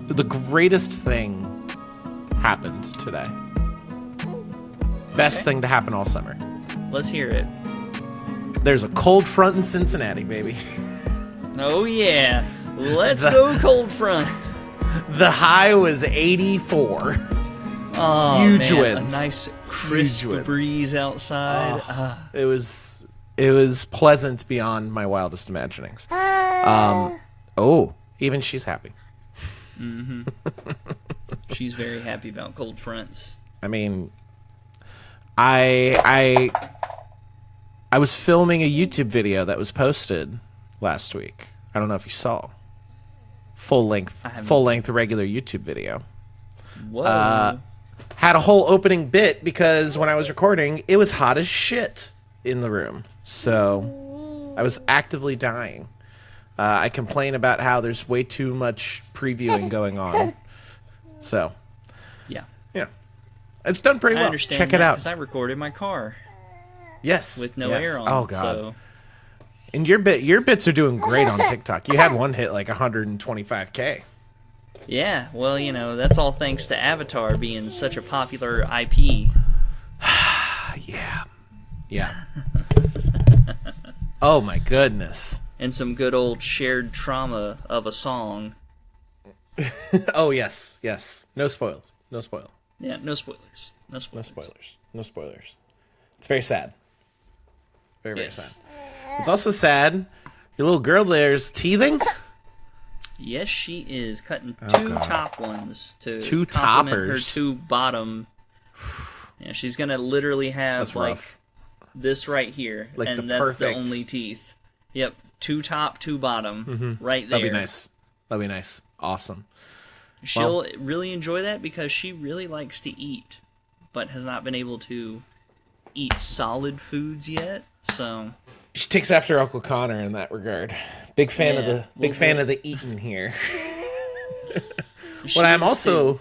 the greatest thing happened today. Best thing to happen all summer. Let's hear it. There's a cold front in Cincinnati, baby. Oh, yeah. Let's go cold front. The high was 84. Oh, Huge man. winds. A nice crisp breeze outside. It was pleasant beyond my wildest imaginings. Even she's happy. Mm-hmm. She's very happy about cold fronts. I mean, I was filming a YouTube video that was posted last week. I don't know if you saw. Full length regular YouTube video. Whoa. Had a whole opening bit because when I was recording, it was hot as shit in the room. So I was actively dying. I complain about how there's way too much previewing going on. So, yeah. It's done pretty well. I understand. Check it out. Because I recorded my car. Yes. With no yes. air on. Oh, God. So. And your bits are doing great on TikTok. You had one hit like 125K. Yeah, well, that's all thanks to Avatar being such a popular IP. Yeah. Oh, my goodness. And some good old shared trauma of a song. Oh, yes. No spoilers. Yeah, no spoilers. No spoilers. It's very sad. Very sad. It's also sad. Your little girl there's teething. Yes, she is cutting two top ones to two complement toppers. Her two bottom. Yeah, she's gonna literally have this right here, like and that's the only teeth. Yep, two top, two bottom, right there. That'd be nice. Awesome. She'll really enjoy that because she really likes to eat, but has not been able to eat solid foods yet. So she takes after Uncle Connor in that regard. Big fan of the eating here. What I am also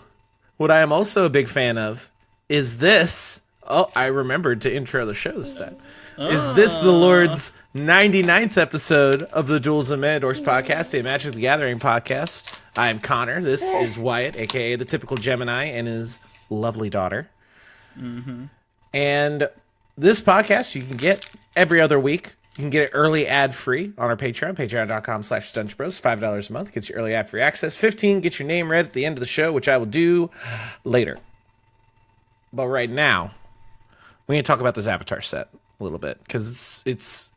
a big fan of is this. Oh, I remembered to intro the show this time. Is this the Lord's 99th episode of the Duels of Dorks podcast, a Magic the Gathering podcast? I am Connor. This is Wyatt, a.k.a. the typical Gemini, and his lovely daughter. Mm-hmm. And this podcast you can get every other week. You can get it early ad-free on our Patreon, patreon.com/StunchBros. $5 a month gets you early ad-free access. $15 gets your name read at the end of the show, which I will do later. But right now, we need to talk about this Avatar set a little bit, because it's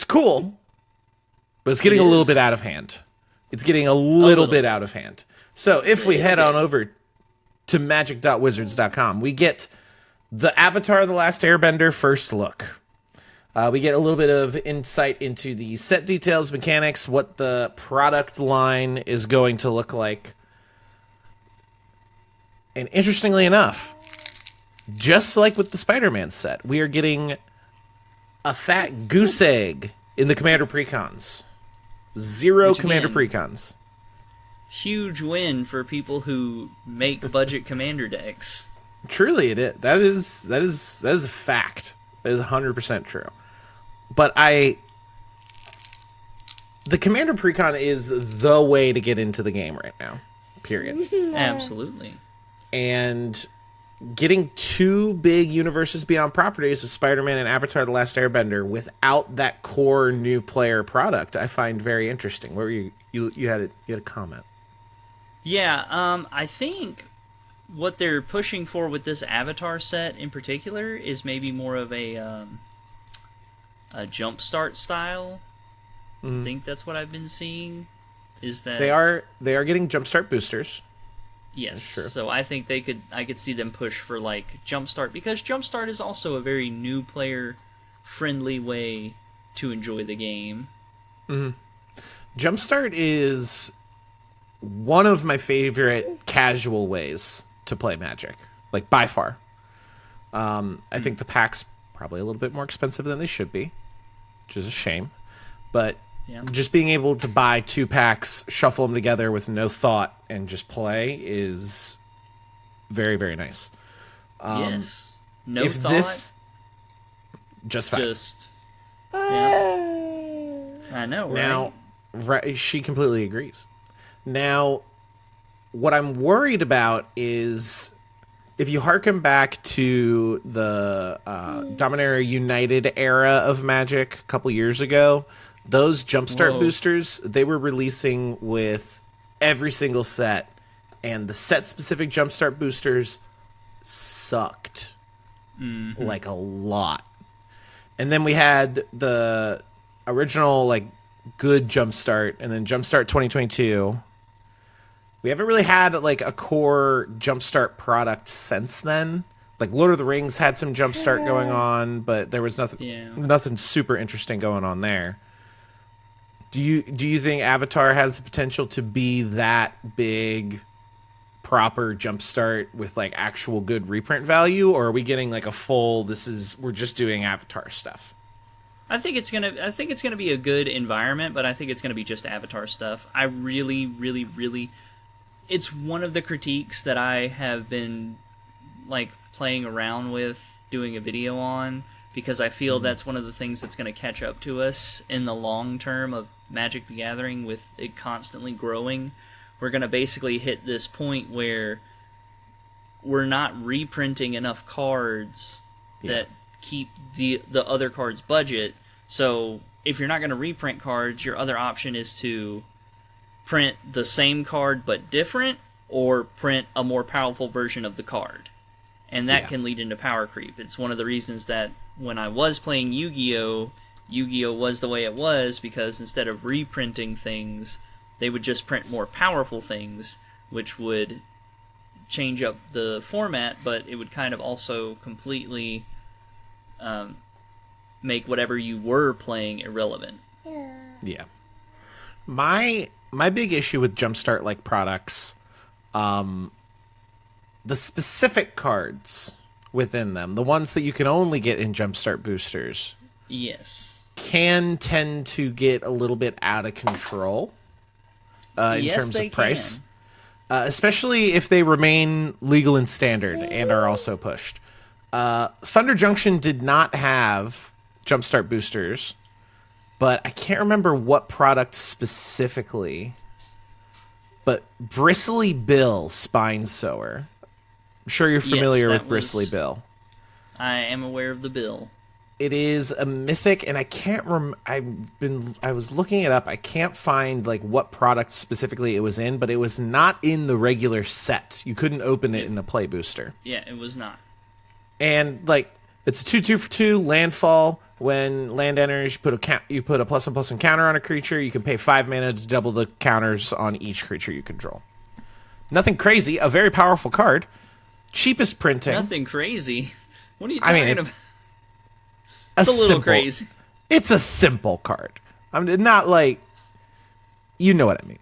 cool, but it's getting a little bit out of hand. It's getting a little bit out of hand. So if we head on over to magic.wizards.com, we get the Avatar the Last Airbender first look. We get a little bit of insight into the set details, mechanics, what the product line is going to look like. And interestingly enough, just like with the Spiderman set, we are getting a fat goose egg in the Commander Precons. Zero Commander Precons. Huge win for people who make budget Commander decks. Truly, it is. That is a fact. That is 100% true. But the Commander Precon is the way to get into the game right now. Period. Absolutely. And getting two big universes beyond properties with Spider-Man and Avatar the Last Airbender without that core new player product, I find very interesting. What were you had a comment? Yeah, I think what they're pushing for with this Avatar set in particular is maybe more of a jumpstart style. I think that's what I've been seeing. Is that they are getting jumpstart boosters. Yes, so I think I could see them push for like Jumpstart, because Jumpstart is also a very new player friendly way to enjoy the game. Mm-hmm. Jumpstart is one of my favorite casual ways to play Magic, like by far. I think the packs probably a little bit more expensive than they should be, which is a shame. But just being able to buy 2 packs, shuffle them together with no thought, and just play is very, very nice. Yes. No if thought. Just fine. I know, right? Now, she completely agrees. Now, what I'm worried about is if you harken back to the Dominaria United era of Magic a couple years ago, those Jumpstart boosters, they were releasing with every single set, and the set-specific Jumpstart boosters sucked. Like a lot. And then we had the original, like, good Jumpstart, and then Jumpstart 2022. We haven't really had, like, a core Jumpstart product since then. Like, Lord of the Rings had some Jumpstart going on, but there was nothing super interesting going on there. Do you think Avatar has the potential to be that big, proper Jumpstart with, like, actual good reprint value, or are we getting, like, a full, we're just doing Avatar stuff? I think it's gonna be a good environment, but I think it's gonna be just Avatar stuff. I really, really, really, it's one of the critiques that I have been, like, playing around with, doing a video on, because I feel that's one of the things that's gonna catch up to us in the long term of Magic the Gathering, with it constantly growing. We're gonna basically hit this point where we're not reprinting enough cards that keep the other cards' budget. So if you're not going to reprint cards, your other option is to print the same card but different, or print a more powerful version of the card. And that can lead into power creep. It's one of the reasons that when I was playing Yu-Gi-Oh! Yu-Gi-Oh! Was the way it was, because instead of reprinting things, they would just print more powerful things, which would change up the format, but it would kind of also completely make whatever you were playing irrelevant. Yeah. My big issue with Jumpstart like products, the specific cards within them, the ones that you can only get in Jumpstart boosters, can tend to get a little bit out of control in terms of price. Especially if they remain legal and standard and are also pushed. Thunder Junction did not have Jumpstart boosters, but I can't remember what product specifically. But Bristly Bill Spine Sower. I'm sure you're familiar with Bristly Bill. I am aware of the bill. It is a mythic, and I can't I was looking it up. I can't find, like, what product specifically it was in, but it was not in the regular set. You couldn't open it in the play booster. Yeah, it was not. And, like, it's a 2/2 for 2 landfall. When land enters, you put a +1/+1 counter on a creature. You can pay 5 mana to double the counters on each creature you control. Nothing crazy. A very powerful card. Cheapest printing. Nothing crazy. What are you talking about? It's a little crazy. It's a simple card. I'm not like, you know what I mean.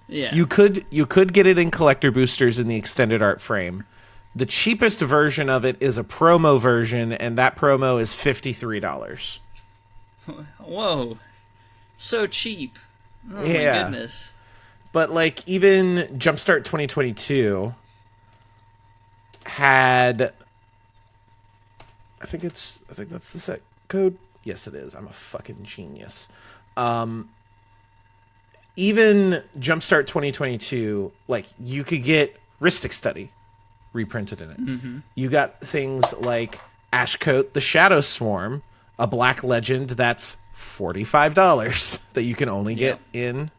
Yeah. You could get it in collector boosters in the extended art frame. The cheapest version of it is a promo version, and that promo is $53. Whoa. So cheap. Oh my goodness. But, like, even Jumpstart 2022 had, I think that's the set code. Yes, it is. I'm a fucking genius. Even Jumpstart 2022, like, you could get Rhystic Study reprinted in it. You got things like Ashcoat the Shadow Swarm, a black legend that's $45 that you can only get in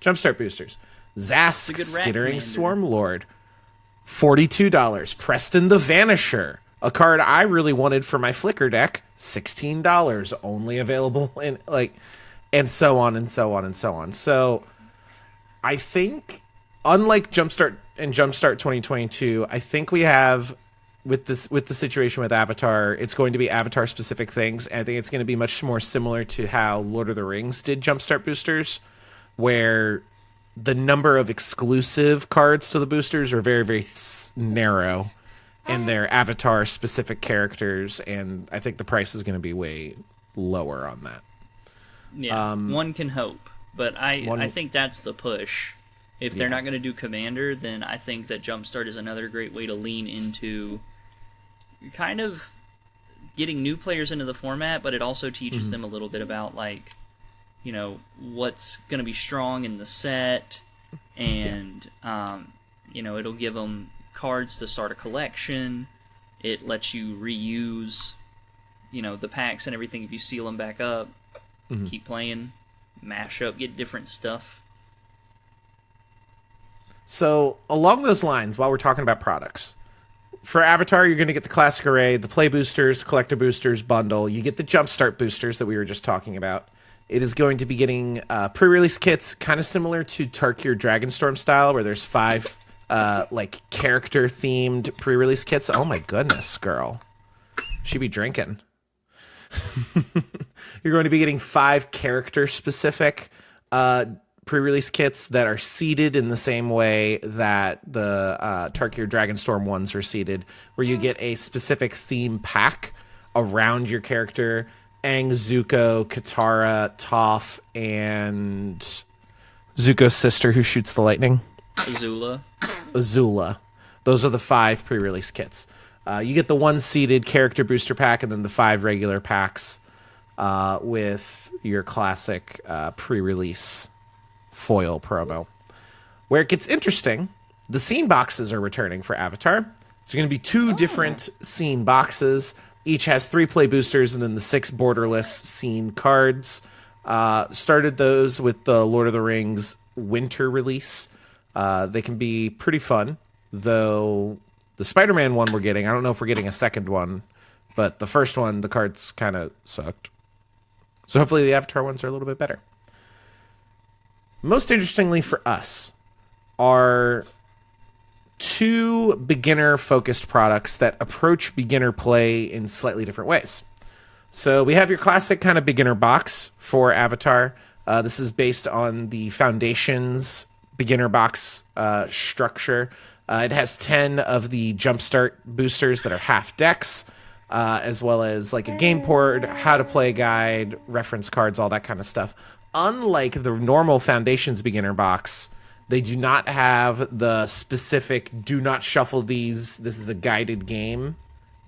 Jumpstart boosters. Zask Skittering Swarm Lord, $42. Preston the Vanisher, a card I really wanted for my Flicker deck, $16, only available in, like, and so on and so on and so on. So I think, unlike Jumpstart and Jumpstart 2022, I think we have, with the situation with Avatar, it's going to be Avatar specific things, and I think it's going to be much more similar to how Lord of the Rings did Jumpstart boosters, where the number of exclusive cards to the boosters are very, very narrow, and they're Avatar specific characters, and I think the price is going to be way lower on that. Yeah, one can hope, but I think that's the push. If they're not going to do Commander, then I think that Jumpstart is another great way to lean into kind of getting new players into the format, but it also teaches them a little bit about, like, you know, what's going to be strong in the set, and it'll give them cards to start a collection. It lets you reuse, the packs and everything if you seal them back up. Keep playing, mash up, get different stuff. So along those lines, while we're talking about products, for Avatar, you're going to get the Classic Array, the Play Boosters, Collector Boosters bundle. You get the Jumpstart Boosters that we were just talking about. It is going to be getting pre-release kits, kind of similar to Tarkir Dragonstorm style, where there's 5 character-themed pre-release kits. Oh my goodness, girl. She be drinking. You're going to be getting 5 character-specific pre-release kits that are seeded in the same way that the Tarkir Dragonstorm ones were seeded, where you get a specific theme pack around your character. Aang, Zuko, Katara, Toph, and Zuko's sister who shoots the lightning. Azula. Those are the 5 pre-release kits. You get the 1 seeded character booster pack and then the 5 regular packs with your classic pre-release foil promo. Where it gets interesting, the scene boxes are returning for Avatar. There's going to be 2 different scene boxes. Each has 3 play boosters and then the 6 borderless scene cards. Started those with the Lord of the Rings winter release. They can be pretty fun, though the Spiderman one we're getting, I don't know if we're getting a second one, but the first one, the cards kind of sucked. So hopefully the Avatar ones are a little bit better. Most interestingly for us are 2 beginner-focused products that approach beginner play in slightly different ways. So we have your classic kind of beginner box for Avatar. This is based on the Foundation's beginner box structure. It has 10 of the Jumpstart boosters that are half decks, as well as like a game board, how to play guide, reference cards, all that kind of stuff. Unlike the normal Foundation's beginner box, they do not have the specific do not shuffle these, this is a guided game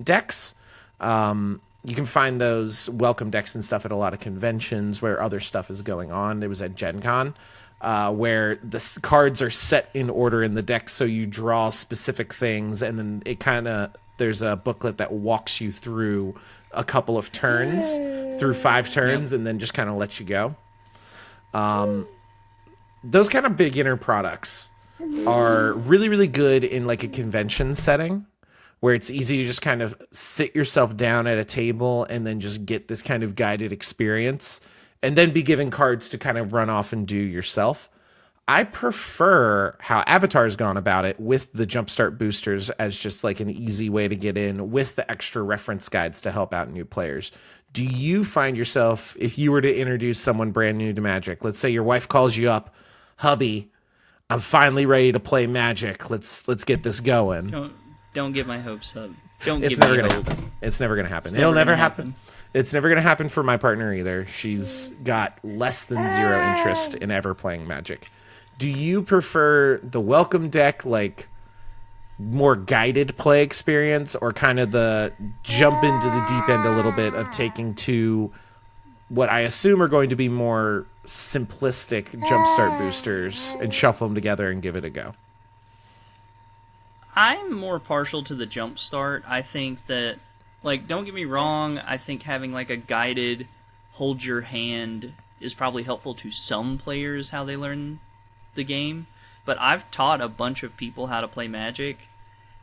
decks. You can find those welcome decks and stuff at a lot of conventions where other stuff is going on. It was at Gen Con, where the cards are set in order in the deck, so you draw specific things, and then it kind of, there's a booklet that walks you through a couple of turns, through 5 turns, and then just kind of lets you go. Those kind of beginner products are really, really good in like a convention setting where it's easy to just kind of sit yourself down at a table and then just get this kind of guided experience and then be given cards to kind of run off and do yourself. I prefer how Avatar's gone about it with the Jumpstart boosters as just like an easy way to get in with the extra reference guides to help out new players. Do you find yourself, if you were to introduce someone brand new to Magic, let's say your wife calls you up, hubby, I'm finally ready to play Magic. Let's get this going. Don't get my hopes up. It's never gonna happen. It's never gonna happen. It'll never happen. It's never gonna happen for my partner either. She's got less than 0 interest in ever playing Magic. Do you prefer the welcome deck, like more guided play experience, or kind of the jump into the deep end a little bit of taking 2 what I assume are going to be more simplistic Jumpstart boosters and shuffle them together and give it a go? I'm more partial to the Jumpstart. I think that, like, don't get me wrong, I think having like a guided hold your hand is probably helpful to some players how they learn the game, but I've taught a bunch of people how to play Magic,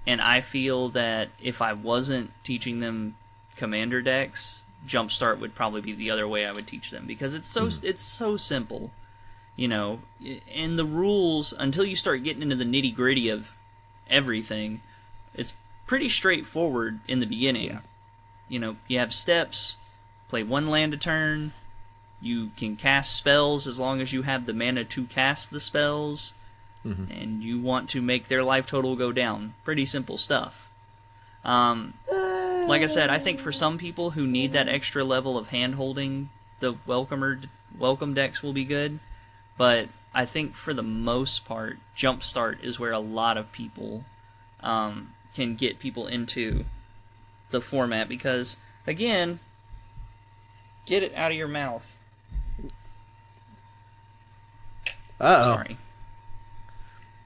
and I feel that if I wasn't teaching them commander decks, Jumpstart would probably be the other way I would teach them, because it's so simple, and the rules, until you start getting into the nitty-gritty of everything, it's pretty straightforward in the beginning. You have steps, play 1 land a turn, you can cast spells as long as you have the mana to cast the spells, and you want to make their life total go down. Pretty simple stuff. Like I said, I think for some people who need that extra level of hand-holding, the welcome decks will be good, but I think for the most part, Jumpstart is where a lot of people can get people into the format, because, again, get it out of your mouth. Uh-oh. Sorry.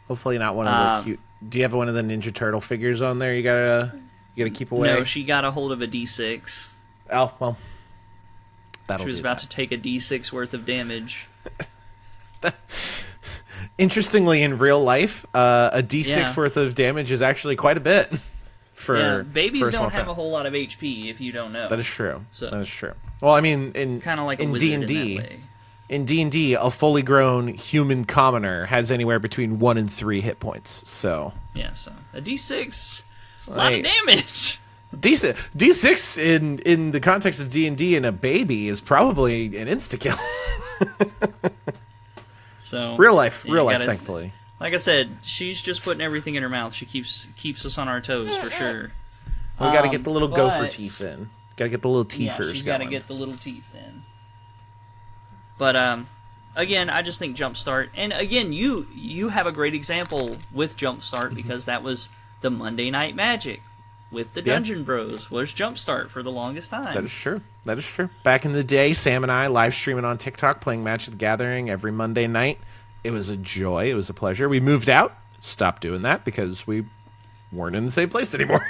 Hopefully not one of the cute. Do you have one of the Ninja Turtle figures on there? You gotta keep away. No, she got a hold of a D6. Oh well, that'll. She was about to take a D6 worth of damage. Interestingly, in real life, a D6 worth of damage is actually quite a bit. Babies don't have a whole lot of HP if you don't know. That is true. So, that is true. Well, I mean, kind of like in D&D. In D&D, a fully grown human commoner has anywhere between 1 and 3 hit points. So so a D6, a lot of damage. D6 in the context of D&D and a baby is probably an insta kill. So real life, thankfully. Like I said, she's just putting everything in her mouth. She keeps us on our toes for sure. We got to get the little gopher teeth in. Got to get the little teethers going. She's got to get the little teeth in. But again, I just think Jumpstart, and again, you have a great example with Jumpstart because that was the Monday Night Magic with the Dungeon Bros was Jumpstart for the longest time. That is true. That is true. Back in the day, Sam and I live streaming on TikTok, playing Magic the Gathering every Monday night. It was a joy. It was a pleasure. We moved out, stopped doing that because we weren't in the same place anymore.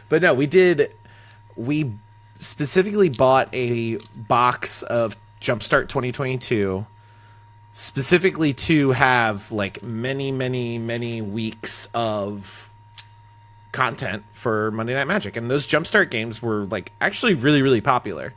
But no, we did. We specifically bought a box of Jumpstart 2022 specifically to have like many weeks of content for Monday Night Magic, and those Jumpstart games were like actually really popular,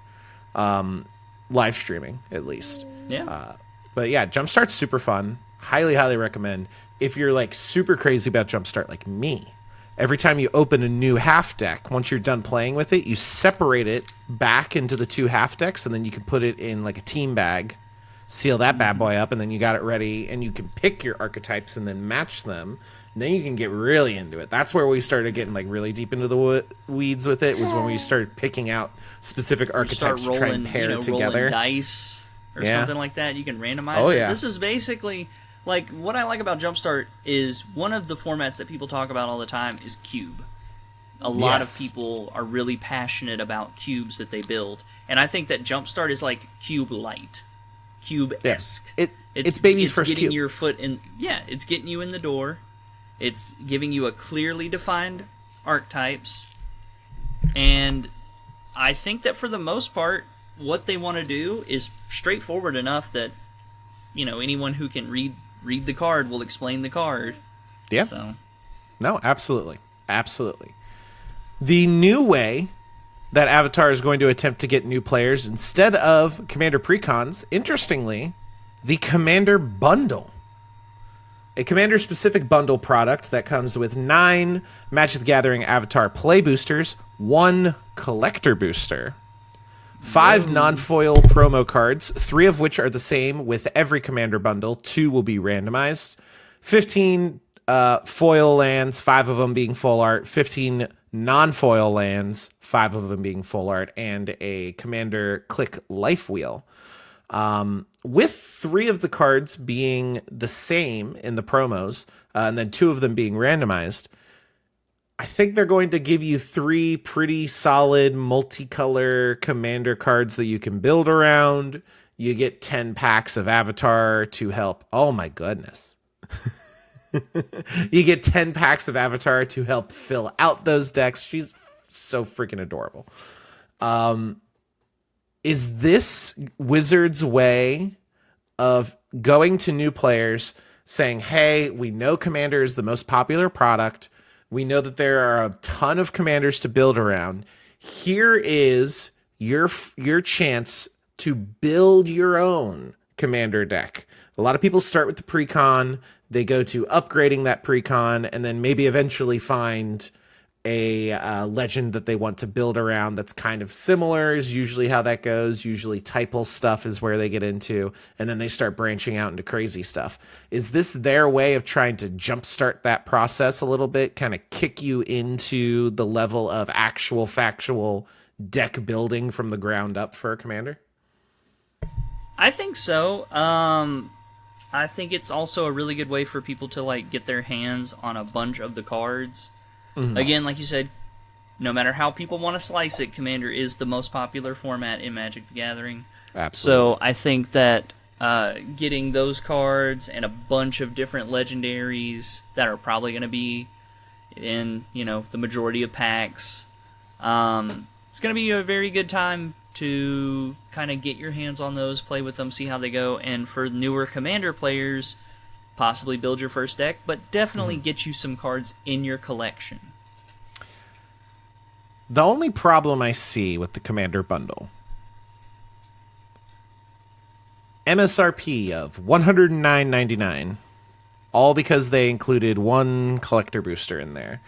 live streaming at least. But yeah, Jumpstart's super fun. Highly recommend. If you're like super crazy about Jumpstart like me, every time you open a new half deck, once you're done playing with it, you separate it back into the 2 half decks, and then you can put it in like a team bag, seal that bad boy up, and then you got it ready, and you can pick your archetypes and then match them. And then you can get really into it. That's where we started getting like really deep into the weeds with it. Was when we started picking out specific archetypes to try and pair together. Rolling dice or something like that. You can randomize it. This is basically like what I like about Jumpstart is one of the formats that people talk about all the time is cube. A lot of people are really passionate about cubes that they build, and I think that Jumpstart is like cube light, cube-esque. It's baby's first getting cube. Your foot in. Yeah, it's getting you in the door. It's giving you a clearly defined archetypes, and I think that for the most part, what they want to do is straightforward enough that anyone who can read the card will explain the card. Yeah. So. No, absolutely. The new way that Avatar is going to attempt to get new players instead of Commander Precons, interestingly, the Commander Bundle. A Commander-specific bundle product that comes with 9 Magic the Gathering Avatar play boosters, 1 collector booster, 5 non-foil promo cards, 3 of which are the same with every Commander bundle, 2 will be randomized, 15 foil lands, 5 of them being full art, 15 non-foil lands, 5 of them being full art, and a Commander Click Life Wheel. With 3 of the cards being the same in the promos, and then 2 of them being randomized, I think they're going to give you 3 pretty solid multicolor Commander cards that you can build around. You get 10 packs of Avatar to help. Oh my goodness. You get 10 packs of Avatar to help fill out those decks. She's so freaking adorable. Is this Wizards' way of going to new players, saying, hey, we know Commander is the most popular product. We know that there are a ton of Commanders to build around. Here is your chance to build your own Commander deck. A lot of people start with the Precon. They go to upgrading that Precon, and then maybe eventually find a legend that they want to build around that's kind of similar is usually how that goes. Usually typal stuff is where they get into, and then they start branching out into crazy stuff. Is this their way of trying to jumpstart that process a little bit, kind of kick you into the level of actual factual deck building from the ground up for a Commander? I think so. I think it's also a really good way for people to like get their hands on a bunch of the cards. Mm-hmm. Again, like you said, no matter how people want to slice it, Commander is the most popular format in Magic the Gathering. Absolutely. So I think that getting those cards and a bunch of different legendaries that are probably going to be in, the majority of packs. It's going to be a very good time to kind of get your hands on those, play with them, see how they go, and for newer Commander players, possibly build your first deck, but definitely get you some cards in your collection. The only problem I see with the Commander bundle, MSRP of $109.99, all because they included one collector booster in there.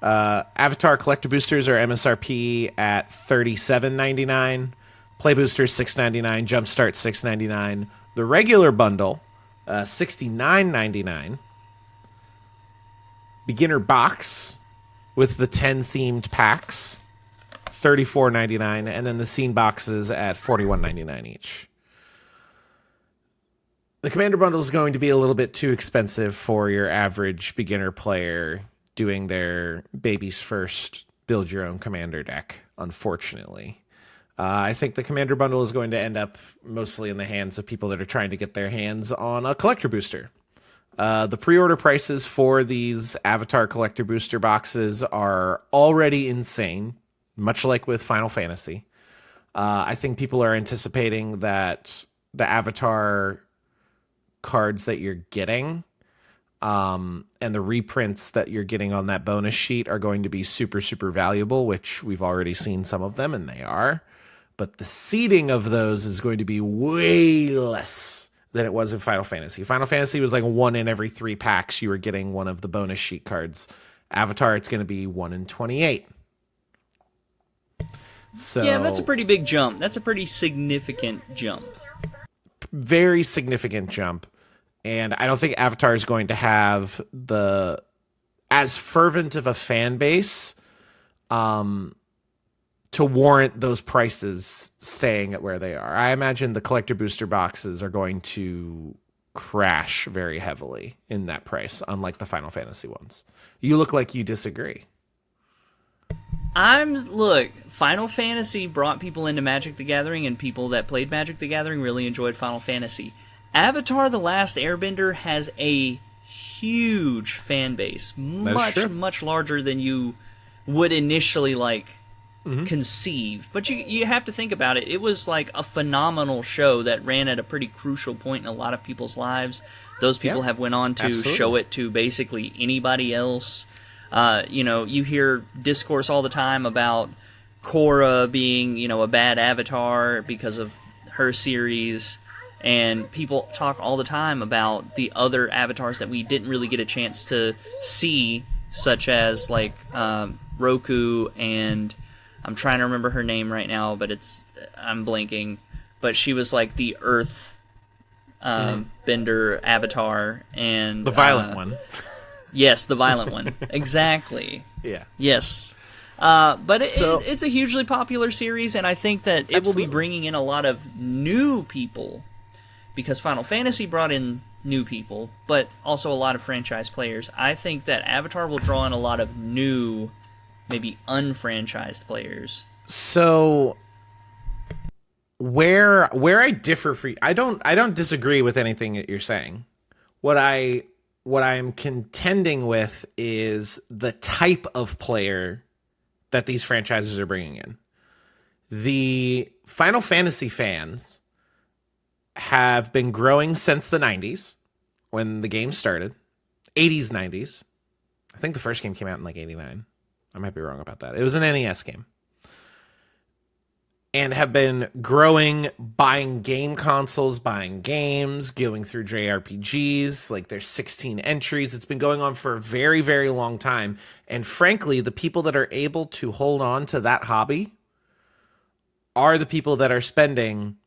Avatar collector boosters are MSRP at $37.99, play boosters $6.99, jumpstart $6.99. The regular bundle, $69.99. Beginner box with the 10 themed packs, $34.99, and then the scene boxes at $41.99 each. The Commander bundle is going to be a little bit too expensive for your average beginner player doing their baby's first build your own Commander deck, unfortunately. I think the Commander bundle is going to end up mostly in the hands of people that are trying to get their hands on a collector booster. The pre-order prices for these Avatar collector booster boxes are already insane, much like with Final Fantasy. I think people are anticipating that the Avatar cards that you're getting and the reprints that you're getting on that bonus sheet are going to be super, super valuable, which we've already seen some of them, and they are. But the seeding of those is going to be way less than it was in Final Fantasy. Final Fantasy was like 1 in every 3 packs you were getting one of the bonus sheet cards. Avatar, it's going to be 1 in 28. So yeah, that's a pretty big jump. That's a pretty significant jump. Very significant jump. And I don't think Avatar is going to have as fervent of a fan base to warrant those prices staying at where they are. I imagine the collector booster boxes are going to crash very heavily in that price, unlike the Final Fantasy ones. You look like you disagree. Look, Final Fantasy brought people into Magic the Gathering, and people that played Magic the Gathering really enjoyed Final Fantasy. Avatar the Last Airbender has a huge fan base, much larger than you would initially conceive. But you have to think about it. It was like a phenomenal show that ran at a pretty crucial point in a lot of people's lives. Those people have went on to show it to basically anybody else. You hear discourse all the time about Korra being, a bad avatar because of her series. And people talk all the time about the other avatars that we didn't really get a chance to see, such as Roku, and I'm trying to remember her name right now, but I'm blanking. But she was like the Earth bender avatar, and the violent one. Yes, the violent one. Exactly. Yeah. Yes. But it's a hugely popular series, and I think that it will be bringing in a lot of new people. Because Final Fantasy brought in new people, but also a lot of franchise players. I think that Avatar will draw in a lot of new, maybe unfranchised players. So, where I differ for you, I don't disagree with anything that you're saying. What I'm contending with is the type of player that these franchises are bringing in. The Final Fantasy fans have been growing since the 90s when the game started. 80s, 90s. I think the first game came out in 89. I might be wrong about that. It was an NES game. And have been growing, buying game consoles, buying games, going through JRPGs. There's 16 entries. It's been going on for a very, very long time. And frankly, the people that are able to hold on to that hobby are the people that are spending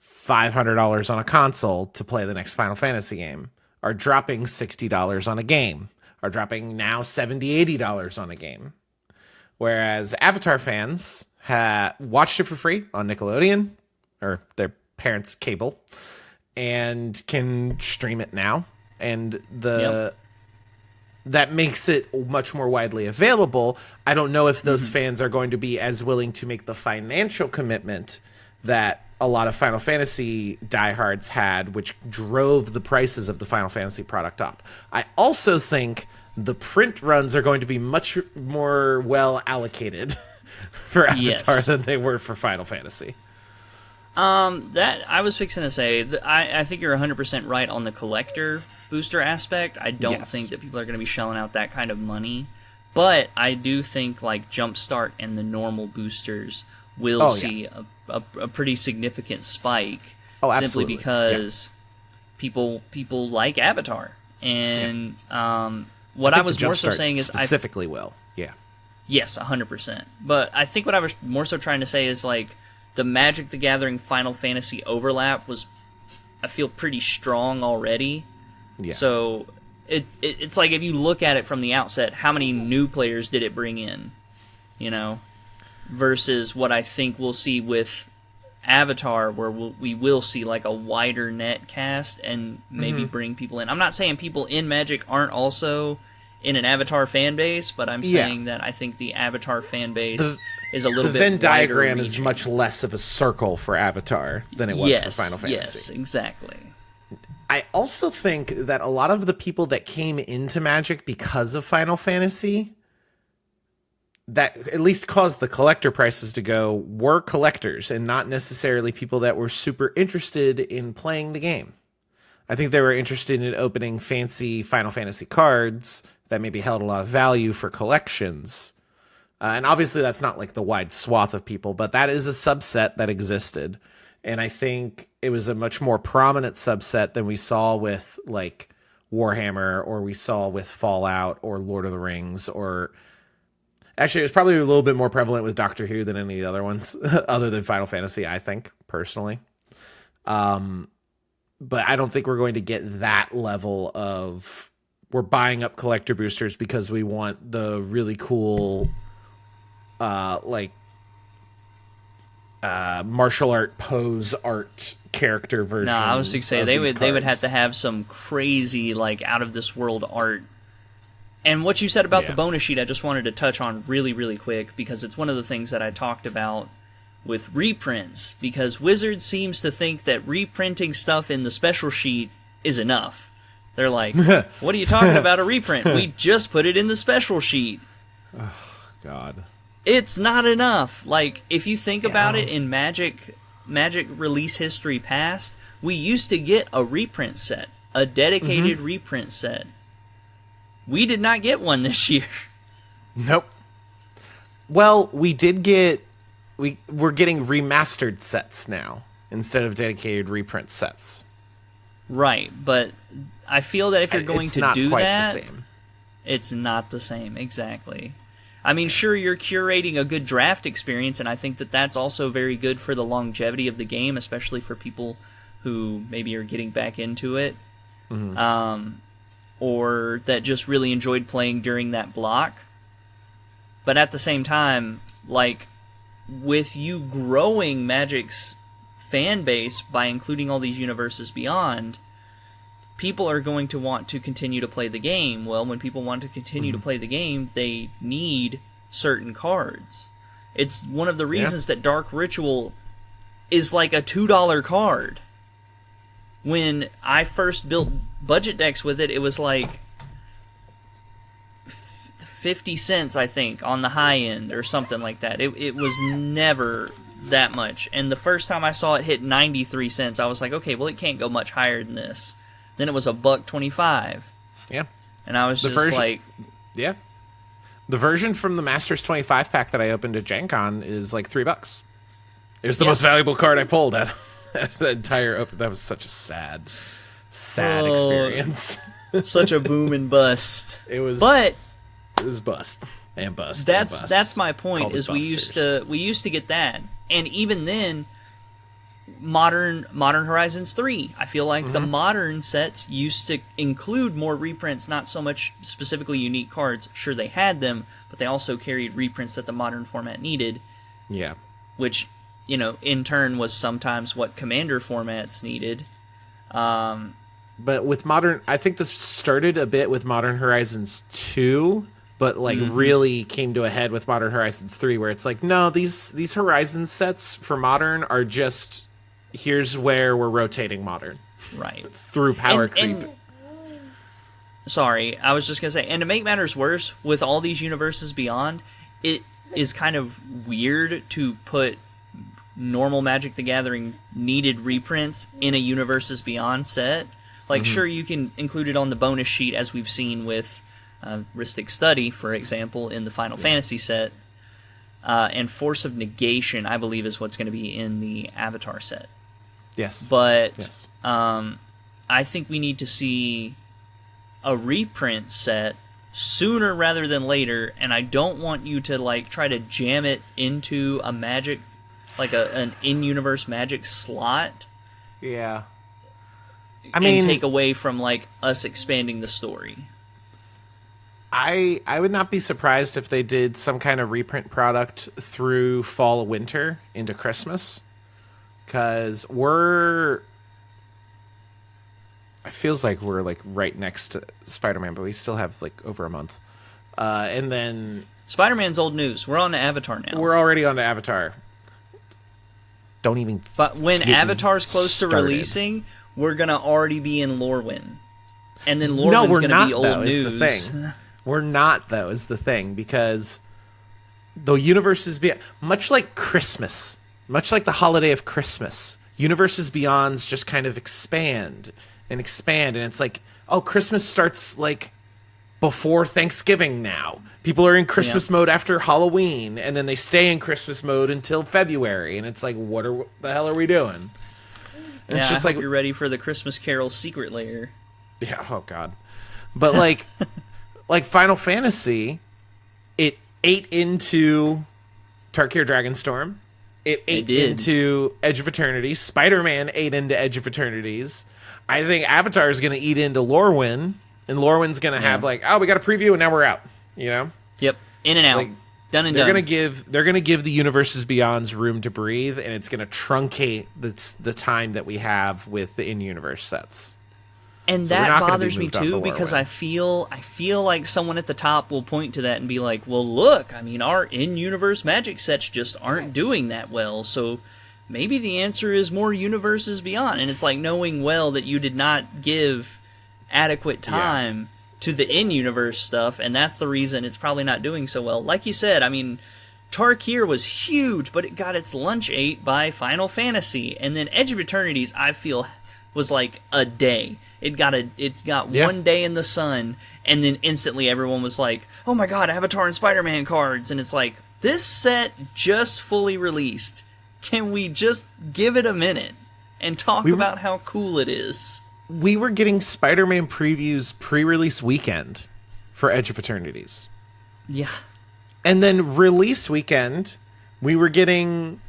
$500 on a console to play the next Final Fantasy game, are dropping $60 on a game, are dropping now $70, $80 on a game. Whereas Avatar fans watched it for free on Nickelodeon, or their parents' cable, and can stream it now. And that makes it much more widely available. I don't know if those fans are going to be as willing to make the financial commitment that a lot of Final Fantasy diehards had, which drove the prices of the Final Fantasy product up. I also think the print runs are going to be much more well allocated for Avatar than they were for Final Fantasy. That I was fixing to say, I think you're 100% right on the collector booster aspect. I don't think that people are going to be shelling out that kind of money, but I do think like Jumpstart and the normal boosters will see a pretty significant spike, simply because people like Avatar. And what I was more so saying is specifically will. Yeah. Yes, 100%. But I think what I was more so trying to say is like the Magic the Gathering Final Fantasy overlap was, I feel, pretty strong already. Yeah. So it's like if you look at it from the outset, how many new players did it bring in? You know, versus what I think we'll see with Avatar, where we will see like a wider net cast and maybe bring people in. I'm not saying people in Magic aren't also in an Avatar fan base, but I'm saying that I think the Avatar fan base is a little bit wider. The Venn diagram is much less of a circle for Avatar than it was for Final Fantasy. Yes, exactly. I also think that a lot of the people that came into Magic because of Final Fantasy, that at least caused the collector prices to go, were collectors and not necessarily people that were super interested in playing the game. I think they were interested in opening fancy Final Fantasy cards that maybe held a lot of value for collections. And obviously that's not like the wide swath of people, but that is a subset that existed. And I think it was a much more prominent subset than we saw with like Warhammer, or we saw with Fallout or Lord of the Rings, or actually it was probably a little bit more prevalent with Doctor Who than any of the other ones other than Final Fantasy, I think, personally. But I don't think we're going to get that level of we're buying up collector boosters because we want the really cool martial art pose art character version. No, I was going to say they would have to have some crazy like out of this world art. And what you said about the bonus sheet, I just wanted to touch on really, really quick, because it's one of the things that I talked about with reprints, because Wizards seems to think that reprinting stuff in the special sheet is enough. They're like, what are you talking about a reprint? We just put it in the special sheet. Oh, God. It's not enough. Like, if you think about it, in Magic release history past, we used to get a reprint set, a dedicated reprint set. We did not get one this year. Nope. Well, we did get... We're getting remastered sets now instead of dedicated reprint sets. Right, but I feel that if you're going to do that, the same. It's not the same, exactly. I mean, sure, you're curating a good draft experience, and I think that that's also very good for the longevity of the game, especially for people who maybe are getting back into it, or that just really enjoyed playing during that block. But at the same time, like, with you growing Magic's fan base by including all these universes beyond, people are going to want to continue to play the game. Well, when people want to continue to play the game, they need certain cards. It's one of the reasons that Dark Ritual is like a $2 card. When I first built budget decks with it, it was like 50 cents, I think, on the high end or something like that. It was never that much. And the first time I saw it hit 93 cents, I was like, okay, well, it can't go much higher than this. Then it was $1.25. Yeah. And I was like... Yeah. The version from the Masters 25 pack that I opened at Gen Con is like $3. It was the most valuable card I pulled out of the entire open. That was such a sad experience. Such a boom and bust. It was bust and bust. That's my point. Is we used to get that, and even then, modern Horizons 3. I feel like the modern sets used to include more reprints, not so much specifically unique cards. Sure, they had them, but they also carried reprints that the modern format needed. Yeah, which, you know, in turn was sometimes what Commander formats needed. But with modern, I think this started a bit with Modern Horizons 2. but like really came to a head with Modern Horizons 3, where it's like, no, these Horizon sets for Modern are just, here's where we're rotating Modern. Right. Through power creep. Sorry, I was just going to say, and to make matters worse, with all these universes beyond, it is kind of weird to put normal Magic the Gathering needed reprints in a Universes Beyond set. Like, sure, you can include it on the bonus sheet, as we've seen with Rhystic Study, for example, in the Final Fantasy set. And Force of Negation, I believe, is what's going to be in the Avatar set. Yes. But I think we need to see a reprint set sooner rather than later, and I don't want you to like try to jam it into a Magic, like an in-universe Magic slot. Yeah. And take away from like us expanding the story. I would not be surprised if they did some kind of reprint product through fall, winter into Christmas, because it feels like we're like right next to Spider-Man, but we still have like over a month. And then Spider-Man's old news. We're on to Avatar now. We're already on to Avatar. Don't even. But when Avatar's close to releasing, we're gonna already be in Lorwyn, and then Lorwyn's gonna be old news. Is the thing. We're not, though, is the thing, because the universes much like Christmas, much like the holiday of Christmas, Universes Beyonds just kind of expand, and it's like, oh, Christmas starts like before Thanksgiving now. People are in Christmas mode after Halloween, and then they stay in Christmas mode until February, and it's like, what the hell are we doing? And it's just like, you're ready for the Christmas Carol secret layer. Yeah, oh god. But like like Final Fantasy, it ate into Tarkir Dragonstorm. It ate into Edge of Eternities. Spider-Man ate into Edge of Eternities. I think Avatar is going to eat into Lorwyn, and Lorwyn's going to have like, oh, we got a preview and now we're out. You know? Yep. In and out. Like, done and done. They're going to give the Universes Beyond's room to breathe, and it's going to truncate the time that we have with the in-universe sets. And so that bothers me too, because I feel like someone at the top will point to that and be like, well, look, I mean, our in-universe Magic sets just aren't doing that well, so maybe the answer is more Universes Beyond. And it's like knowing well that you did not give adequate time to the in-universe stuff, and that's the reason it's probably not doing so well. Like you said, I mean, Tarkir was huge, but it got its lunch ate by Final Fantasy, and then Edge of Eternities, I feel, was like a day. It's got 1 day in the sun, and then instantly everyone was like, oh my god, Avatar and Spider-Man cards, and it's like, this set just fully released. Can we just give it a minute and talk about how cool it is? We were getting Spider-Man previews pre-release weekend for Edge of Eternities. Yeah. And then release weekend, we were getting,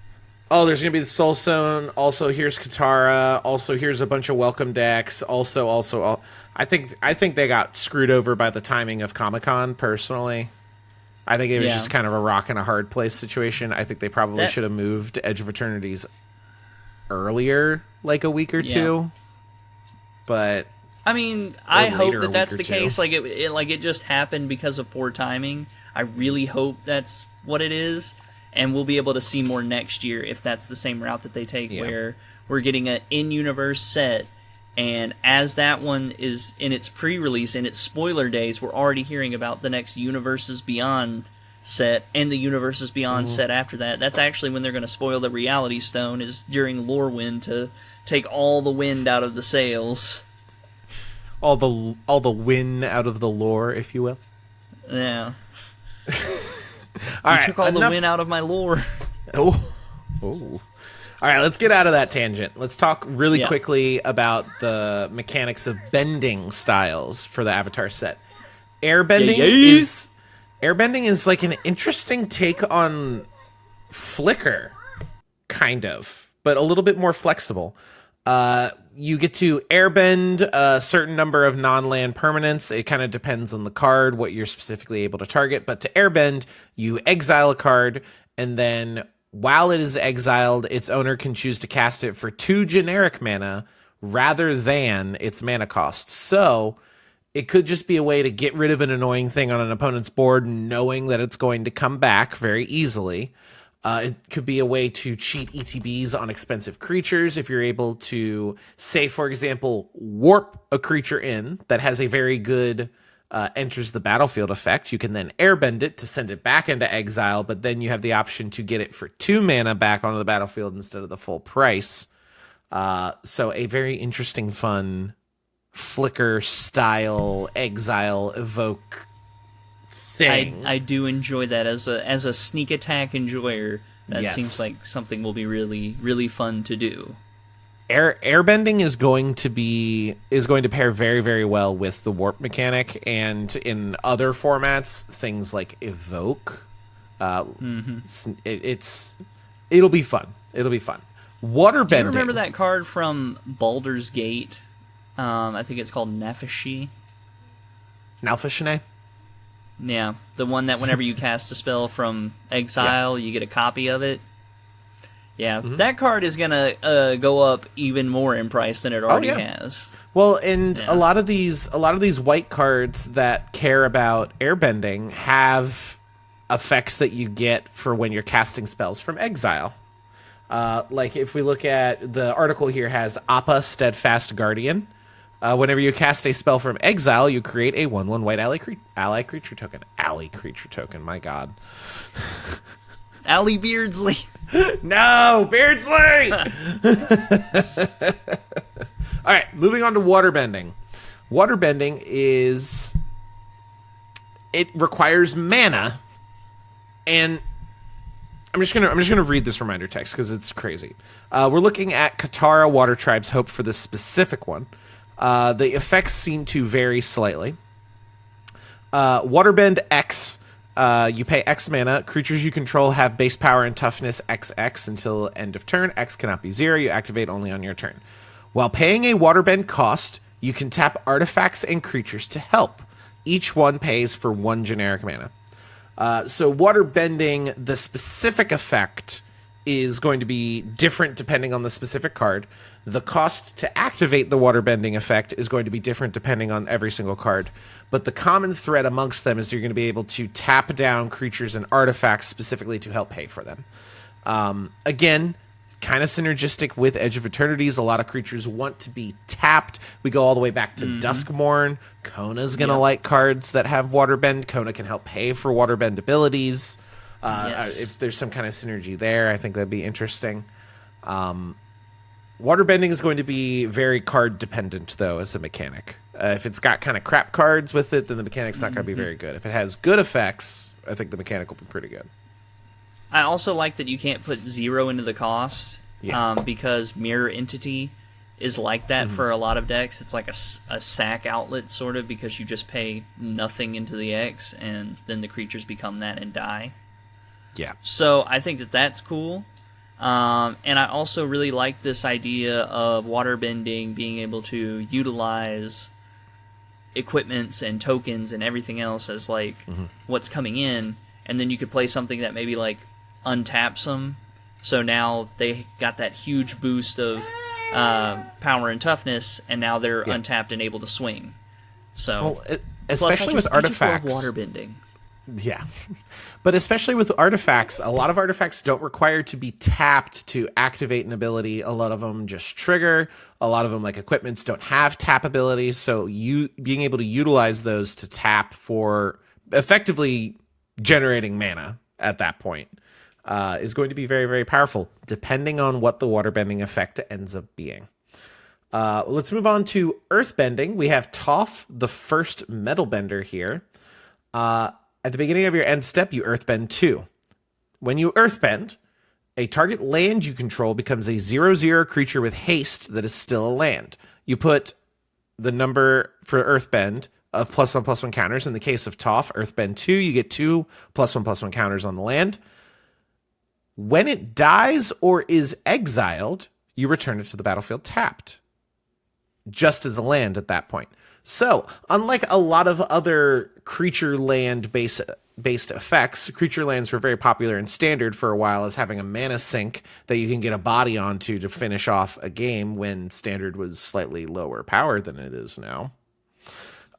oh, there's going to be the Soul Stone, also here's Katara, also here's a bunch of welcome decks, also. I think they got screwed over by the timing of Comic-Con, personally. I think it was just kind of a rock and a hard place situation. I think they probably should have moved Edge of Eternities earlier, like a week or two. But I mean, I hope that that's the case. Like it just happened because of poor timing. I really hope that's what it is, and we'll be able to see more next year if that's the same route that they take, where we're getting an in-universe set, and as that one is in its pre-release, in its spoiler days, we're already hearing about the next Universes Beyond set and the Universes Beyond set after that. That's actually when they're going to spoil the Reality Stone, is during Lorwyn, to take all the wind out of the sails. All the wind out of the lore, if you will. Yeah. You took all the wind out of my lore. Oh. All right, let's get out of that tangent. Let's talk really quickly about the mechanics of bending styles for the Avatar set. Airbending is like an interesting take on Flicker, kind of, but a little bit more flexible. You get to airbend a certain number of non-land permanents. It kind of depends on the card, what you're specifically able to target. But to airbend, you exile a card, and then while it is exiled, its owner can choose to cast it for 2 generic mana rather than its mana cost. So It could just be a way to get rid of an annoying thing on an opponent's board, knowing that it's going to come back very easily. It could be a way to cheat ETBs on expensive creatures. If you're able to, say, for example, warp a creature in that has a very good enters the battlefield effect, you can then airbend it to send it back into exile, but then you have the option to get it for 2 mana back onto the battlefield instead of the full price. So a very interesting, fun flicker style exile evoke thing. I do enjoy that as a sneak attack enjoyer. That Yes. seems like something will be really, really fun to do. Airbending is going to pair very, very well with the warp mechanic, and in other formats, things like evoke. It'll be fun. It'll be fun. Waterbending. Do you remember that card from Baldur's Gate? I think it's called Nefishi. Nalfashane? Yeah, the one that whenever you cast a spell from exile, you get a copy of it. Yeah, that card is gonna go up even more in price than it already has. Well, and a lot of these white cards that care about airbending have effects that you get for when you're casting spells from exile. Like if we look at the article here, has Appa Steadfast Guardian. Whenever you cast a spell from exile, you create a 1/1 white ally creature token. Ally creature token. My God. Allie Beardsley. No, Beardsley! All right, moving on to waterbending. Waterbending it requires mana, and I'm just gonna read this reminder text because it's crazy. We're looking at Katara Water Tribe's Hope for this specific one. The effects seem to vary slightly. Waterbend X. You pay X mana. Creatures you control have base power and toughness XX until end of turn. X cannot be 0. You activate only on your turn. While paying a waterbend cost, you can tap artifacts and creatures to help. Each one pays for 1 generic mana. So waterbending, the specific effect is going to be different depending on the specific card. The cost to activate the waterbending effect is going to be different depending on every single card. But the common thread amongst them is you're going to be able to tap down creatures and artifacts specifically to help pay for them. Again, kind of synergistic with Edge of Eternities. A lot of creatures want to be tapped. We go all the way back to Duskmourn. Kona's going to like cards that have waterbend. Kona can help pay for waterbend abilities. If there's some kind of synergy there, I think that'd be interesting. Waterbending is going to be very card dependent, though, as a mechanic. If it's got kind of crap cards with it, then the mechanic's not going to be very good. If it has good effects, I think the mechanic will be pretty good. I also like that you can't put 0 into the cost, because Mirror Entity is like that for a lot of decks. It's like a sack outlet, sort of, because you just pay nothing into the X, and then the creatures become that and die. Yeah. So I think that that's cool. And I also really like this idea of waterbending being able to utilize equipments and tokens and everything else as like what's coming in, and then you could play something that maybe like untaps them. So now they got that huge boost of power and toughness, and now they're untapped and able to swing. So, especially with artifacts, I just love waterbending. Yeah. But especially with artifacts, a lot of artifacts don't require to be tapped to activate an ability. A lot of them just trigger. A lot of them, like equipments, don't have tap abilities. So you being able to utilize those to tap for effectively generating mana at that point is going to be very, very powerful, depending on what the waterbending effect ends up being. Let's move on to earthbending. We have Toph, the first metal bender here. At the beginning of your end step, you earthbend 2. When you earthbend, a target land you control becomes a 0/0 creature with haste that is still a land. You put the number for earthbend of +1/+1 counters. In the case of Toph, earthbend 2, you get 2 +1/+1 counters on the land. When it dies or is exiled, you return it to the battlefield tapped, just as a land at that point. So, unlike a lot of other creature land based effects, creature lands were very popular in Standard for a while as having a mana sink that you can get a body onto to finish off a game when Standard was slightly lower power than it is now.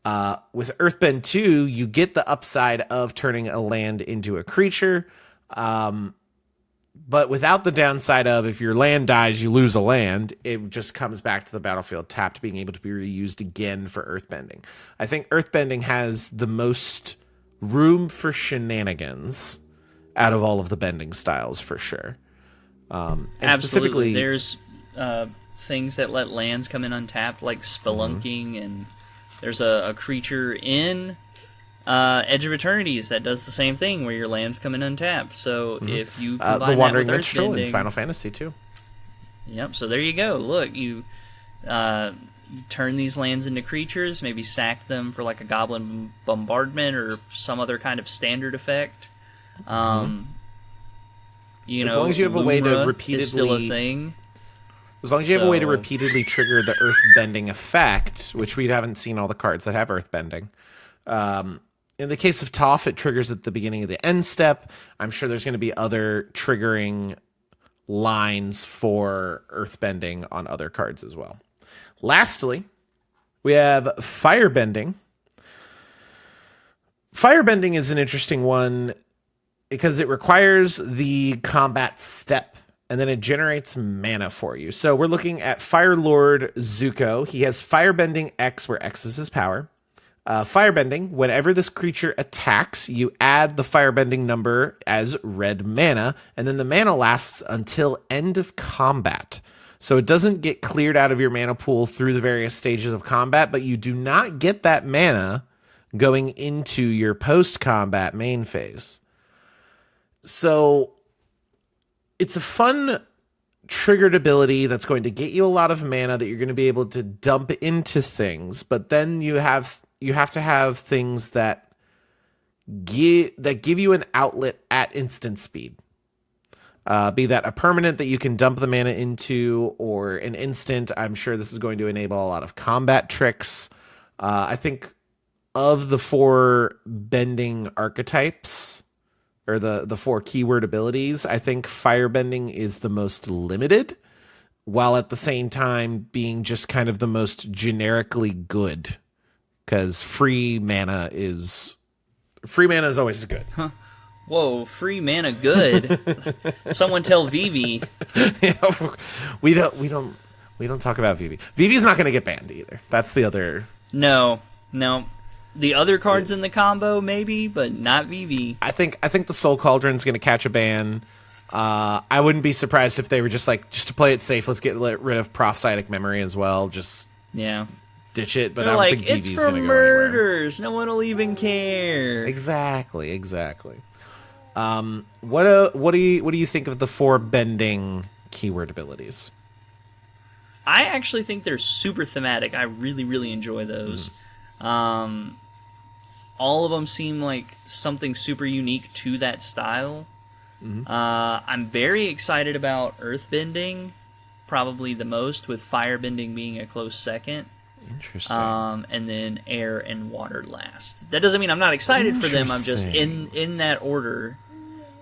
With Earthbend 2, you get the upside of turning a land into a creature, but without the downside of if your land dies, you lose a land. It just comes back to the battlefield tapped, being able to be reused again for Earthbending. I think Earthbending has the most room for shenanigans out of all of the bending styles, for sure. And Absolutely. There's things that let lands come in untapped, like spelunking, and there's a creature in Edge of Eternities that does the same thing, where your lands come in untapped. So if you combine the Wandering that with Minstrel in Earthbending, Final Fantasy too. Yep. So there you go. Look, you turn these lands into creatures. Maybe sack them for like a Goblin Bombardment or some other kind of standard effect. You know, as long as you have a way to repeatedly, is still a thing. As long as you have a way to repeatedly trigger the earth bending effect, which we haven't seen all the cards that have earth bending. In the case of Toph, it triggers at the beginning of the end step. I'm sure there's going to be other triggering lines for earth bending on other cards as well. Lastly, we have firebending. Firebending is an interesting one because it requires the combat step, and then it generates mana for you. So we're looking at Fire Lord Zuko. He has Firebending X, where X is his power. Firebending, whenever this creature attacks, you add the firebending number as red mana, and then the mana lasts until end of combat. So it doesn't get cleared out of your mana pool through the various stages of combat, but you do not get that mana going into your post-combat main phase. So it's a fun triggered ability that's going to get you a lot of mana that you're going to be able to dump into things, but then you have to have things that give you an outlet at instant speed. Be that a permanent that you can dump the mana into, or an instant. I'm sure this is going to enable a lot of combat tricks. I think of the 4 bending archetypes, or the 4 keyword abilities, I think firebending is the most limited, while at the same time being just kind of the most generically good. Because free mana is always good. Huh. Whoa, free mana good. Someone tell Vivi. We don't talk about Vivi. Vivi's not going to get banned either. That's the other. No. The other cards in the combo maybe, but not Vivi. I think the Soul Cauldron's going to catch a ban. I wouldn't be surprised if they were just to play it safe, let's get rid of Prophetic Memory as well. Just ditch it, but I don't think Vivi's going to go murders. No one will even care. Exactly. What do you think of the 4 bending keyword abilities? I actually think they're super thematic. I really, really enjoy those. All of them seem like something super unique to that style. I'm very excited about earthbending, probably the most, with firebending being a close second. Interesting. And then air and water last. That doesn't mean I'm not excited for them. I'm just in that order.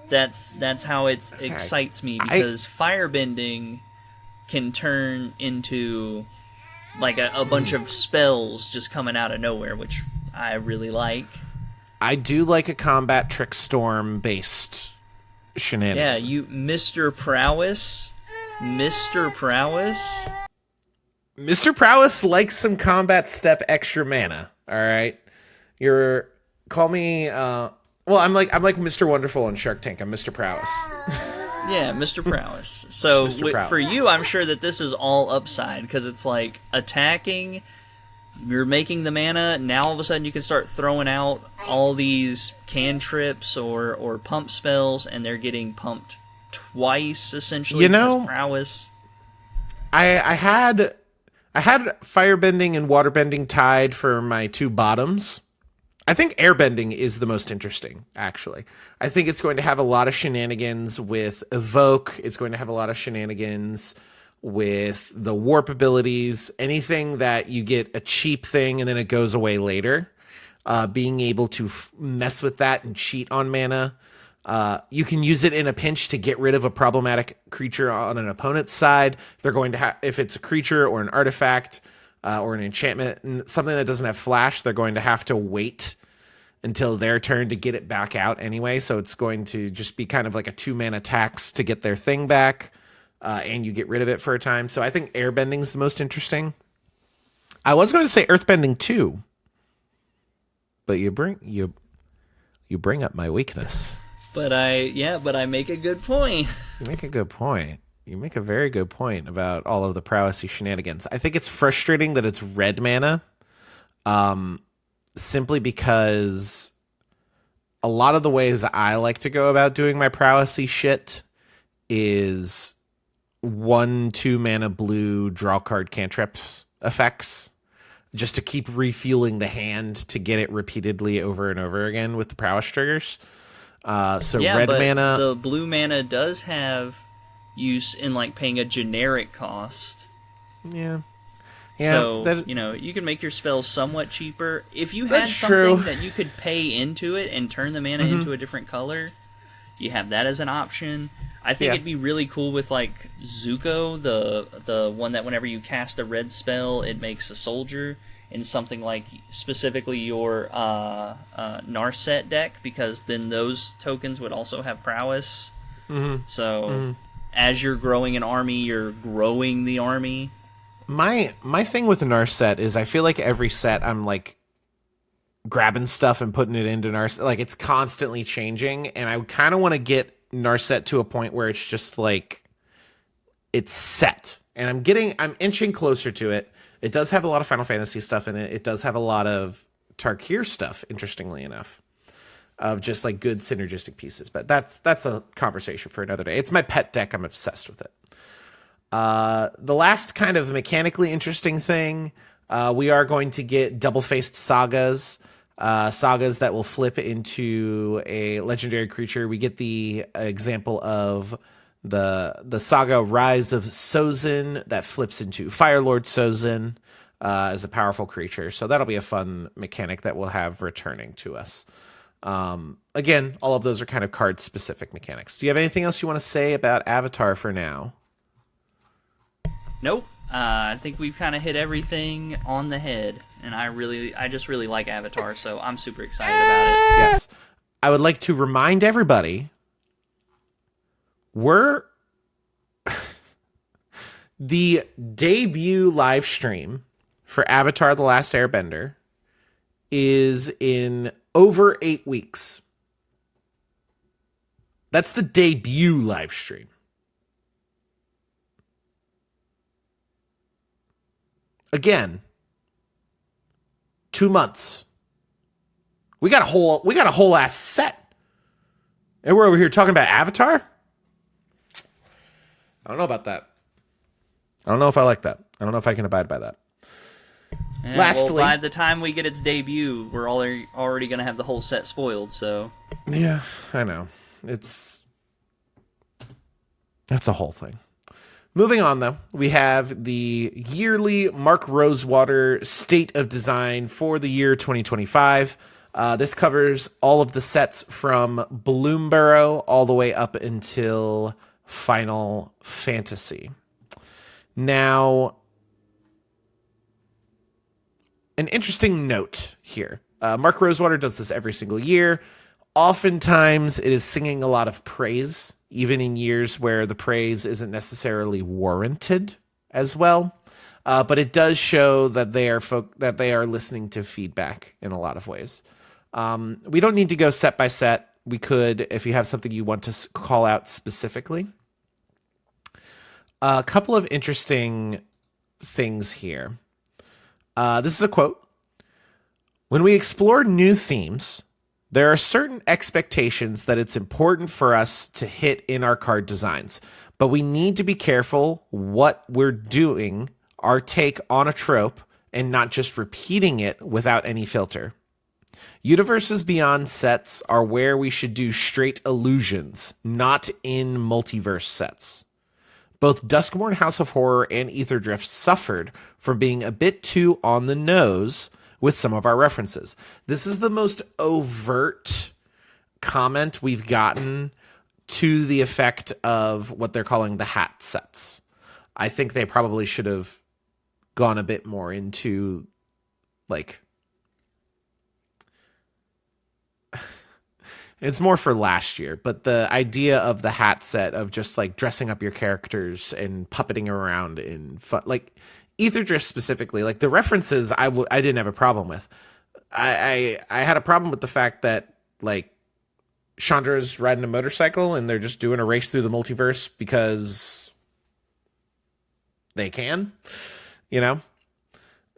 That's how it excites me, because firebending can turn into like a bunch of spells just coming out of nowhere, which I really like. I do like a combat trick storm based shenanigans. Yeah, you Mr. Prowess. Mr. Prowess likes some combat step extra mana. All right, call me. Well, I'm like Mr. Wonderful on Shark Tank. I'm Mr. Prowess. Yeah, Mr. Prowess. So for you, I'm sure that this is all upside, because it's like attacking. You're making the mana. Now all of a sudden you can start throwing out all these cantrips or pump spells, and they're getting pumped twice essentially. Because prowess. I had firebending and waterbending tied for my 2 bottoms. I think airbending is the most interesting, actually. I think it's going to have a lot of shenanigans with Evoke. It's going to have a lot of shenanigans with the warp abilities. Anything that you get a cheap thing and then it goes away later. Being able to mess with that and cheat on mana. You can use it in a pinch to get rid of a problematic creature on an opponent's side. They're going to if it's a creature or an artifact, or an enchantment, and something that doesn't have flash, they're going to have to wait until their turn to get it back out anyway. So it's going to just be kind of like a 2-mana tax to get their thing back, and you get rid of it for a time. So I think airbending is the most interesting. I was going to say earthbending too, but you bring up my weakness. But I make a good point. You make a good point. You make a very good point about all of the prowessy shenanigans. I think it's frustrating that it's red mana, simply because a lot of the ways I like to go about doing my prowessy shit is 1-2 mana blue draw card cantrips effects, just to keep refueling the hand to get it repeatedly over and over again with the prowess triggers. Red mana, the blue mana does have use in like paying a generic cost. Yeah. So, you can make your spells somewhat cheaper. If you had something that you could pay into it and turn the mana into a different color, you have that as an option. I think it'd be really cool with, like, Zuko, the one that whenever you cast a red spell, it makes a soldier, in something like specifically your Narset deck, because then those tokens would also have prowess. So, as you're growing an army, you're growing the army. My thing with the Narset is I feel like every set I'm, like, grabbing stuff and putting it into Narset. Like, it's constantly changing, and I kind of want to get Narset to a point where it's just like it's set, and I'm inching closer to it. It does have a lot of Final Fantasy stuff in it. It does have a lot of Tarkir stuff, interestingly enough, of just like good synergistic pieces. But that's a conversation for another day. It's my pet deck. I'm obsessed with it. The last kind of mechanically interesting thing, we are going to get double-faced sagas. Sagas that will flip into a legendary creature. We get the example of the saga Rise of Sozin that flips into Firelord Sozin as a powerful creature. So that'll be a fun mechanic that we'll have returning to us. Again, all of those are kind of card-specific mechanics. Do you have anything else you want to say about Avatar for now? Nope. I think we've kind of hit everything on the head, and I just really like Avatar, so I'm super excited about it. Yes. I would like to remind everybody, the debut live stream for Avatar the Last Airbender is in over 8 weeks. That's the debut live stream. Again, 2 months. We got a whole ass set. And we're over here talking about Avatar? I don't know about that. I don't know if I like that. I don't know if I can abide by that. And Lastly, by the time we get its debut, we're already going to have the whole set spoiled, so... Yeah, I know. That's a whole thing. Moving on, though, we have the yearly Mark Rosewater State of Design for the year 2025. This covers all of the sets from Bloomborough all the way up until Final Fantasy. Now, an interesting note here. Mark Rosewater does this every single year. Oftentimes, it is singing a lot of praise, even in years where the praise isn't necessarily warranted as well. But it does show that they are listening to feedback in a lot of ways. We don't need to go set by set. We could, if you have something you want to call out specifically. A couple of interesting things here. This is a quote. When we explore new themes, there are certain expectations that it's important for us to hit in our card designs, but we need to be careful what we're doing, our take on a trope, and not just repeating it without any filter. Universes beyond sets are where we should do straight illusions, not in multiverse sets. Both Duskmourn House of Horror and Aetherdrift suffered from being a bit too on the nose with some of our references. This is the most overt comment we've gotten to the effect of what they're calling the hat sets. I think they probably should have gone a bit more into like it's more for last year, but the idea of the hat set of just like dressing up your characters and puppeting around in fun, like Ether Drift specifically, like the references I didn't have a problem with. I had a problem with the fact that like Chandra's riding a motorcycle and they're just doing a race through the multiverse because they can, you know?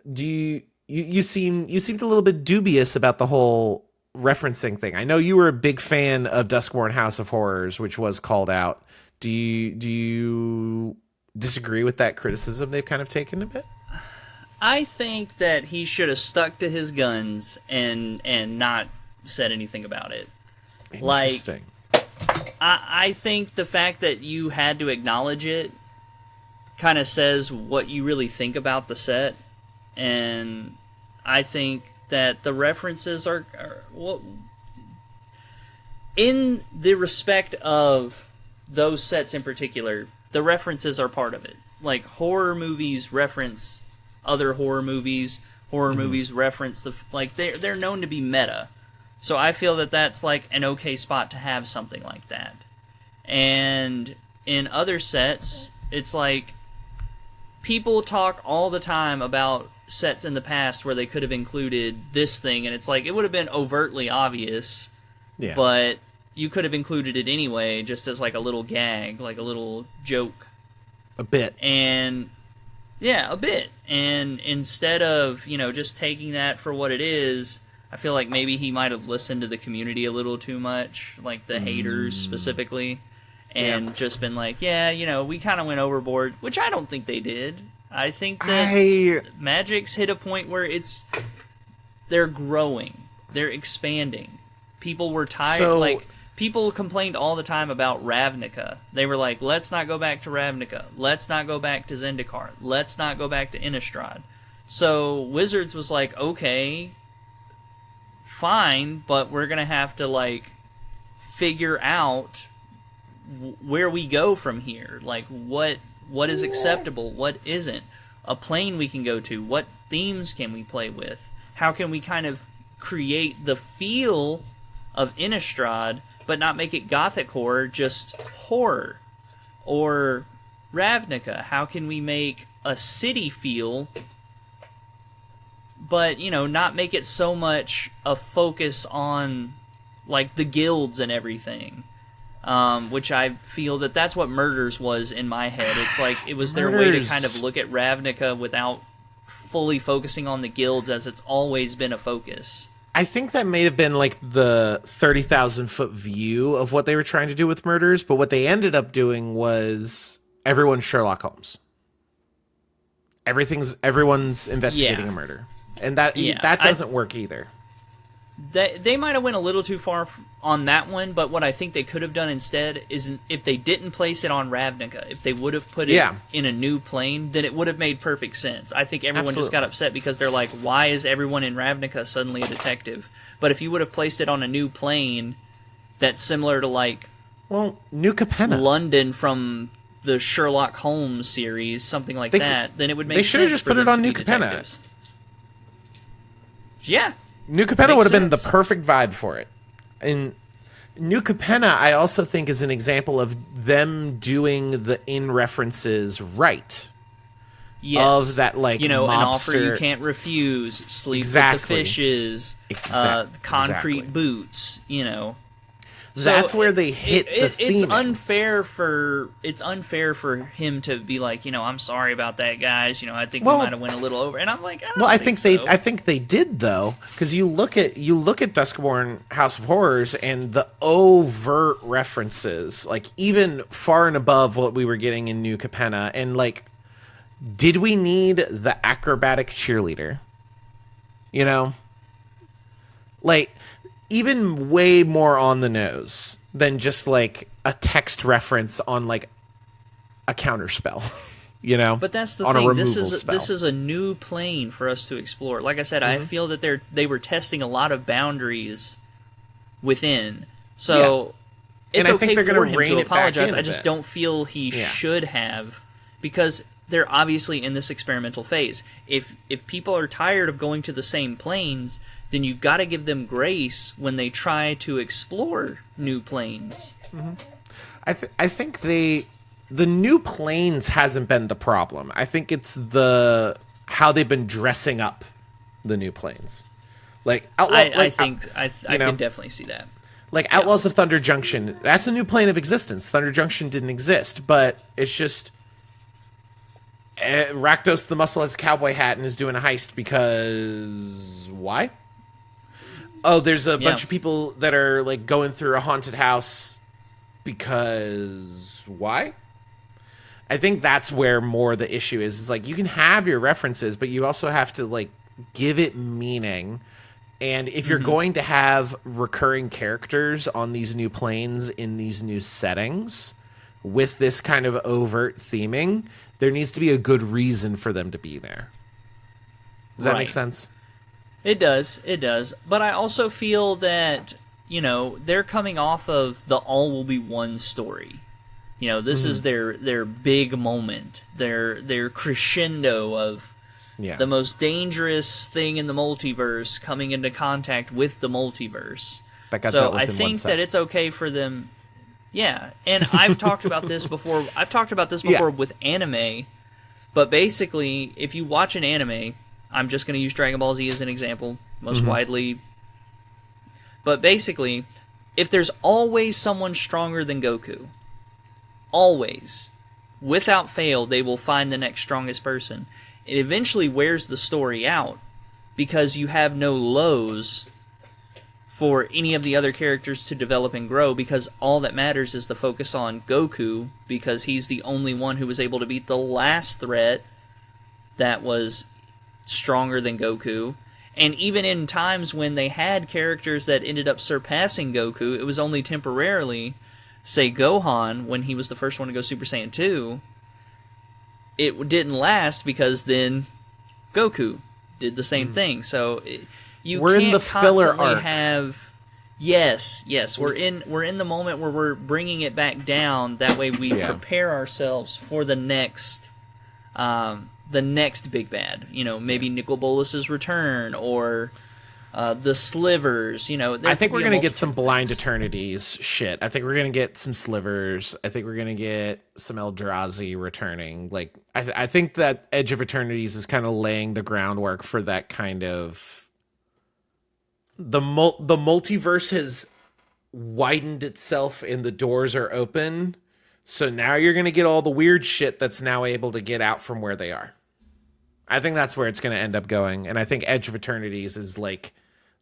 You seemed a little bit dubious about the whole referencing thing. I know you were a big fan of Duskborn House of Horrors, which was called out. Do you disagree with that criticism they've kind of taken a bit? I think that he should have stuck to his guns and not said anything about it. Interesting. Like, I think the fact that you had to acknowledge it kind of says what you really think about the set, and I think that the references are well, in the respect of those sets in particular, the references are part of it. Like, horror movies reference other horror movies. Horror movies reference they're known to be meta. So I feel that that's like an okay spot to have something like that. And in other sets, it's like people talk all the time about sets in the past where they could have included this thing, and it's like it would have been overtly obvious, but you could have included it anyway, just as like a little gag, like a little joke. A bit. And yeah, a bit. And instead of, just taking that for what it is, I feel like maybe he might have listened to the community a little too much, like the haters specifically, and just been like, we kind of went overboard, which I don't think they did. I think that Magic's hit a point where they're growing, they're expanding. People were tired, people complained all the time about Ravnica. They were like, let's not go back to Ravnica, let's not go back to Zendikar, let's not go back to Innistrad. So Wizards was like, okay, fine, but we're gonna have to like figure out where we go from here. Like, what is acceptable, what isn't, a plane we can go to, what themes can we play with, how can we kind of create the feel of Innistrad but not make it gothic horror, just horror. Or Ravnica, how can we make a city feel but, not make it so much a focus on, like, the guilds and everything. Which I feel that's what Murders was in my head. It's like, it was their way to kind of look at Ravnica without fully focusing on the guilds, as it's always been a focus. I think that may have been, like, the 30,000-foot view of what they were trying to do with Murders, but what they ended up doing was everyone's Sherlock Holmes. Everyone's investigating a murder. And that doesn't work either. They might have went a little too far on that one, but what I think they could have done instead is, if they didn't place it on Ravnica, if they would have put it in a new plane, then it would have made perfect sense. I think everyone just got upset because they're like, why is everyone in Ravnica suddenly a detective? But if you would have placed it on a new plane that's similar to, like, New Capenna, London from the Sherlock Holmes series, something like that, then it would make sense. They should have just put it on New Capenna. Yeah. New Capenna would have been the perfect vibe for it. And New Capenna, I also think, is an example of them doing the in-references right. Yes. Of that, like, an mobster offer you can't refuse, sleep with the fishes, concrete boots, That's where they hit the theme. It's unfair for him to be like, I'm sorry about that, guys. I think we might have went a little over. And I'm like, I think they did, though, because you look at Duskborn House of Horrors and the overt references, like, even far and above what we were getting in New Capenna. And, like, did we need the acrobatic cheerleader? Like, even way more on the nose than just, like, a text reference on, like, a counterspell, But that's the thing. This is a new plane for us to explore. Like I said, I feel that they were testing a lot of boundaries within. So it's okay for him to apologize. I just don't feel he should have, because they're obviously in this experimental phase. If people are tired of going to the same planes, then you've got to give them grace when they try to explore new planes. Mm-hmm. I think the new planes hasn't been the problem. I think it's how they've been dressing up the new planes. Like, I can definitely see that. Like Outlaws of Thunder Junction, that's a new plane of existence. Thunder Junction didn't exist, but it's just Rakdos the Muscle has a cowboy hat and is doing a heist because why? Oh, there's a bunch of people that are like going through a haunted house because why? I think that's where more the issue is. Is like you can have your references, but you also have to like give it meaning. And if you're going to have recurring characters on these new planes in these new settings with this kind of overt theming, there needs to be a good reason for them to be there. Does that make sense? It does. It does. But I also feel that, you know, they're coming off of the All Will Be One story. You know, this is their big moment, their crescendo of the most dangerous thing in the multiverse coming into contact with the multiverse. So I think that it's okay for them. Yeah, and I've talked about this before. I've talked about this before with anime. But basically, if you watch an anime, I'm just going to use Dragon Ball Z as an example, most widely. But basically, if there's always someone stronger than Goku, always, without fail, they will find the next strongest person. It eventually wears the story out because you have no lows for any of the other characters to develop and grow, because all that matters is the focus on Goku, because he's the only one who was able to beat the last threat that was stronger than Goku. And even in times when they had characters that ended up surpassing Goku, it was only temporarily. Say Gohan, when he was the first one to go Super Saiyan 2, it didn't last because then Goku did the same thing. So we're can't in the filler arc. Yes, we're in the moment where we're bringing it back down. That way we prepare ourselves for the next big bad. You know, maybe Nicol Bolas's return or the Slivers. You know, I think we're gonna get some Blind Eternities shit. I think we're gonna get some Slivers. I think we're gonna get some Eldrazi returning. Like I think that Edge of Eternities is kind of laying the groundwork for that kind of. The multiverse has widened itself and the doors are open. So now you're going to get all the weird shit that's now able to get out from where they are. I think that's where it's going to end up going. And I think Edge of Eternities is like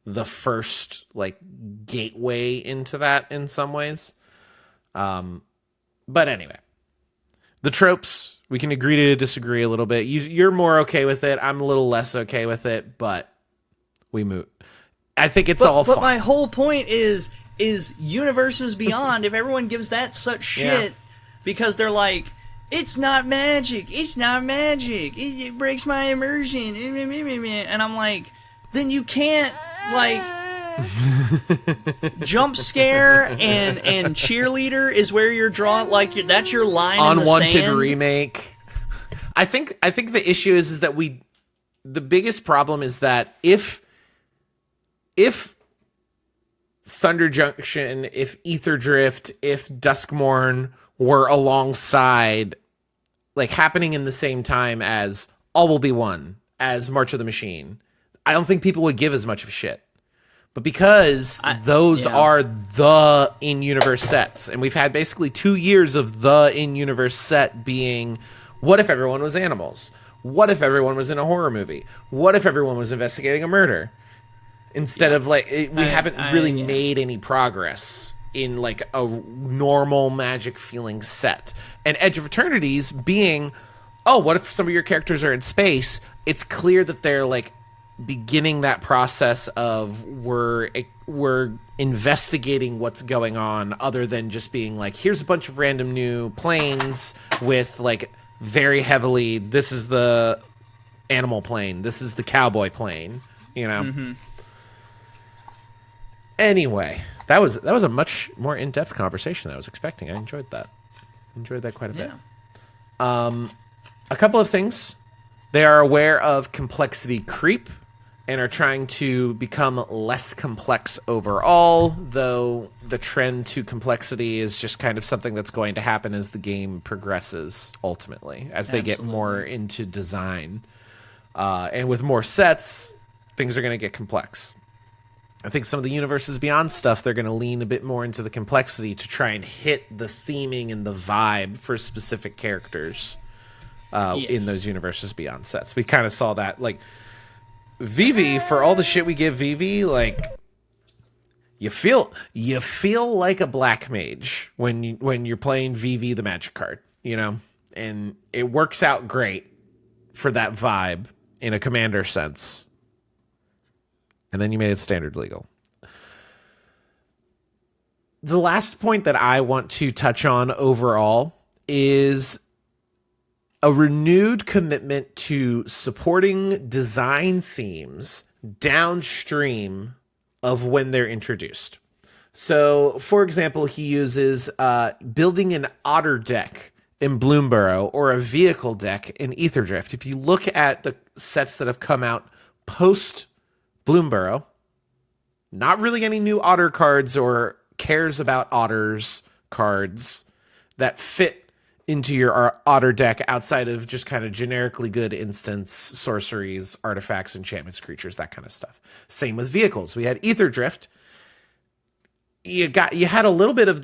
the first like gateway into that in some ways. But anyway, the tropes, we can agree to disagree a little bit. You're more okay with it. I'm a little less okay with it, but we move. I think it's all fun. But my whole point is universes beyond. If everyone gives that such shit because they're like, it's not magic, it breaks my immersion, and I'm like, then you can't like jump scare and cheerleader is where you're drawing, like that's your line in the unwanted sand. Remake. I think the issue is that the biggest problem is that if Thunder Junction, if Ether Drift, if Duskmourn were alongside, like happening in the same time as All Will Be One, as March of the Machine, I don't think people would give as much of a shit. But because those are the in-universe sets, and we've had basically 2 years of the in-universe set being, what if everyone was animals? What if everyone was in a horror movie? What if everyone was investigating a murder? Instead of like, we haven't really made any progress in like a normal Magic feeling set. And Edge of Eternities being, oh, what if some of your characters are in space? It's clear that they're like beginning that process of we're investigating what's going on, other than just being like, here's a bunch of random new planes with like very heavily, this is the animal plane, this is the cowboy plane, you know. Mm-hmm. Anyway, that was a much more in-depth conversation than I was expecting. I enjoyed that. Quite a bit. A couple of things. They are aware of complexity creep and are trying to become less complex overall, though the trend to complexity is just kind of something that's going to happen as the game progresses, ultimately, as they get more into design. And with more sets, things are going to get complex. I think some of the Universes Beyond stuff, they're going to lean a bit more into the complexity to try and hit the theming and the vibe for specific characters in those Universes Beyond sets. We kind of saw that, like, Vivi, for all the shit we give Vivi, like, you feel like a black mage when you're playing Vivi the Magic card, you know? And it works out great for that vibe in a commander sense. And then you made it standard legal. The last point that I want to touch on overall is a renewed commitment to supporting design themes downstream of when they're introduced. So, for example, he uses building an otter deck in Bloomburrow or a vehicle deck in Aetherdrift. If you look at the sets that have come out post Bloomburrow, not really any new otter cards or cares about otters cards that fit into your otter deck outside of just kind of generically good instants, sorceries, artifacts, enchantments, creatures, that kind of stuff. Same with vehicles. We had Aetherdrift. You had a little bit of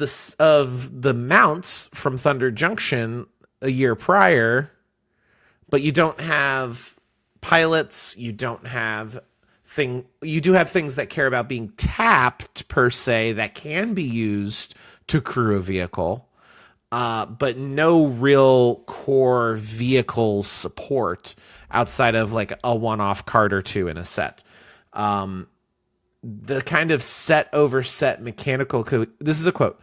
the mounts from Thunder Junction a year prior, but you don't have pilots. You don't have you do have things that care about being tapped per se that can be used to crew a vehicle. But no real core vehicle support outside of like a one-off card or two in a set. The kind of set over set mechanical this is a quote.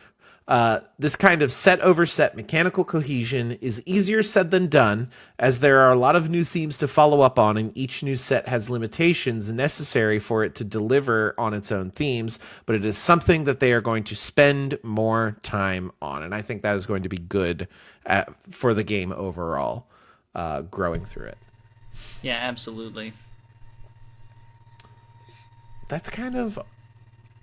This kind of set over set mechanical cohesion is easier said than done, as there are a lot of new themes to follow up on, and each new set has limitations necessary for it to deliver on its own themes, but it is something that they are going to spend more time on, and I think that is going to be good for the game overall, growing through it. Yeah, absolutely. That's kind of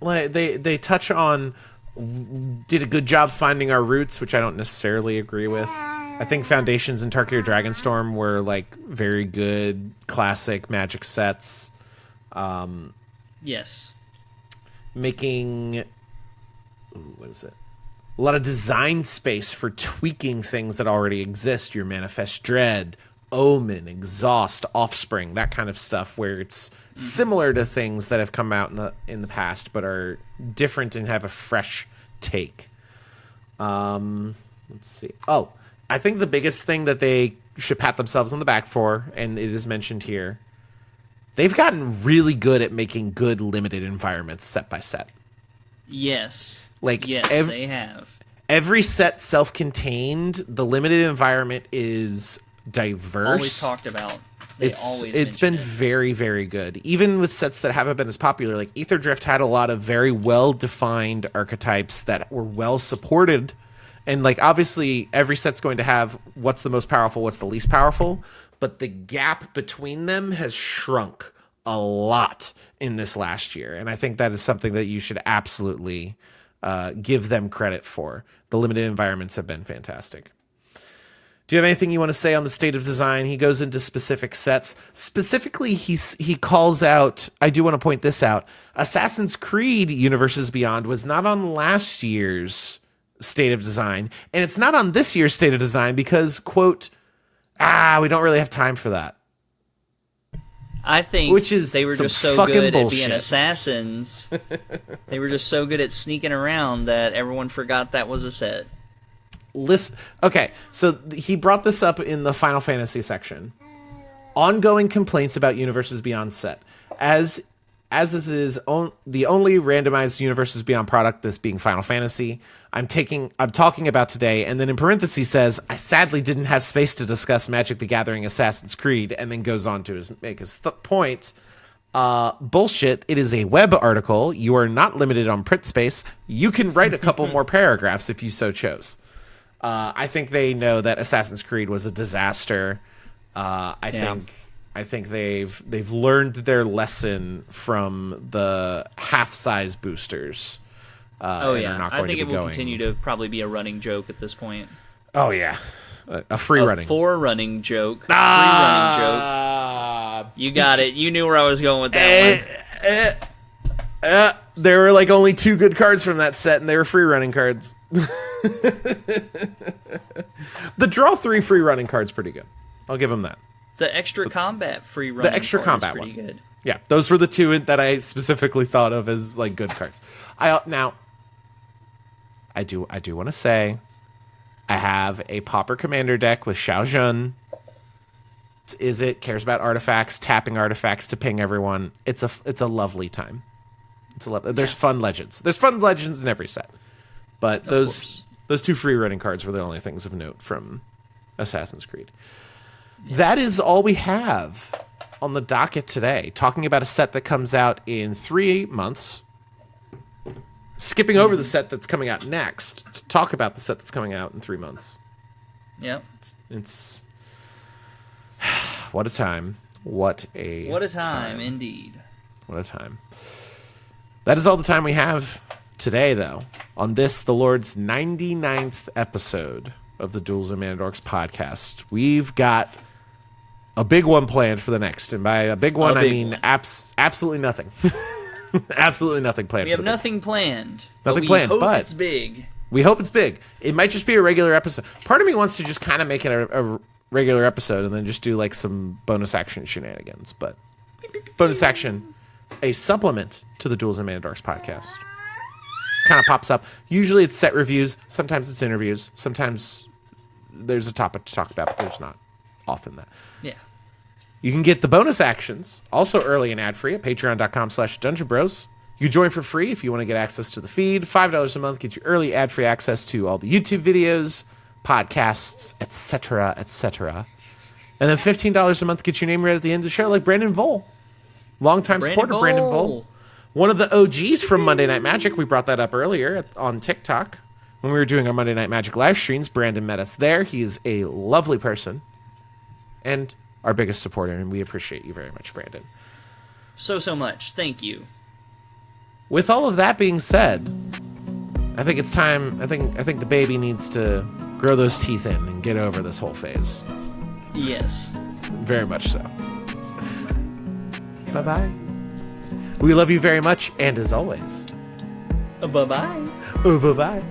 like they touch on. Did a good job finding our roots, which I don't necessarily agree with. I think Foundations and Tarkir Dragonstorm were like very good classic Magic sets. Yes. Making what is it? A lot of design space for tweaking things that already exist. Your Manifest Dread, Omen, Exhaust, Offspring, that kind of stuff, where it's similar to things that have come out in the past, but are different and have a fresh take. Let's see. Oh, I think the biggest thing that they should pat themselves on the back for, and it is mentioned here, they've gotten really good at making good limited environments set by set. Yes. Yes, they have. Every set self-contained, the limited environment is diverse. Always talked about. It's been very, very good. Even with sets that haven't been as popular, like Aetherdrift had a lot of very well-defined archetypes that were well-supported. And like obviously every set's going to have what's the most powerful, what's the least powerful, but the gap between them has shrunk a lot in this last year. And I think that is something that you should absolutely give them credit for. The limited environments have been fantastic. Do you have anything you want to say on the state of design? He goes into specific sets. Specifically, he calls out, I do want to point this out, Assassin's Creed Universes Beyond was not on last year's state of design, and it's not on this year's state of design because, quote, we don't really have time for that. I think they were just so good bullshit. At being assassins. They were just so good at sneaking around that everyone forgot that was a set. Okay, so he brought this up in the Final Fantasy section. Ongoing complaints about Universes Beyond set. As this is the only randomized Universes Beyond product, this being Final Fantasy, I'm talking about today, and then in parentheses says, I sadly didn't have space to discuss Magic the Gathering Assassin's Creed, and then goes on to make his point. Bullshit, it is a web article. You are not limited on print space. You can write a couple more paragraphs if you so chose. I think they know that Assassin's Creed was a disaster. I think they've learned their lesson from the half-size boosters. I think it will continue to probably be a running joke at this point. Oh yeah, a free running. Running joke. Free running joke. You got it. You knew where I was going with that one. There were like only 2 good cards from that set, and they were free running cards. The draw 3 free running cards pretty good. I'll give them that. The extra combat free running. The extra combat pretty good. Yeah, those were the 2 that I specifically thought of as like good cards. I do want to say, I have a Pauper Commander deck with Xiao Jun. Cares about artifacts, tapping artifacts to ping everyone. It's a lovely time. There's fun legends. There's fun legends in every set. But those 2 free running cards were the only things of note from Assassin's Creed. Yeah. That is all we have on the docket today. Talking about a set that comes out in 3 months. Skipping over the set that's coming out next to talk about the set that's coming out in 3 months. Yep. It's what a time. What a time, indeed. What a time. That is all the time we have today, though, on this, the Lord's 99th episode of the Duels and Mana Dorks podcast. We've got a big one planned for the next, and by a big one, I mean absolutely nothing. Absolutely nothing planned. We have nothing planned. Nothing planned, but it's big. We hope it's big. It might just be a regular episode. Part of me wants to just kind of make it a regular episode and then just do like some bonus action shenanigans. But bonus action, a supplement to the Duels and Mana Dorks podcast, kind of pops up. Usually it's set reviews. Sometimes it's interviews. Sometimes there's a topic to talk about, but there's not often that. Yeah. You can get the bonus actions, also early and ad-free, at patreon.com/dungeonbros. You join for free if you want to get access to the feed. $5 a month gets you early ad-free access to all the YouTube videos, podcasts, etc., etc. And then $15 a month gets your name read at the end of the show, like Brandon Vole. Longtime supporter, Brandon Vole. One of the OGs from Monday Night Magic. We brought that up earlier on TikTok. When we were doing our Monday Night Magic live streams, Brandon met us there. He is a lovely person. And our biggest supporter, and we appreciate you very much, Brandon. So much. Thank you. With all of that being said, I think it's time. I think the baby needs to grow those teeth in and get over this whole phase. Yes. Very much so. Bye-bye. We love you very much, and as always... Bye-bye. Bye-bye.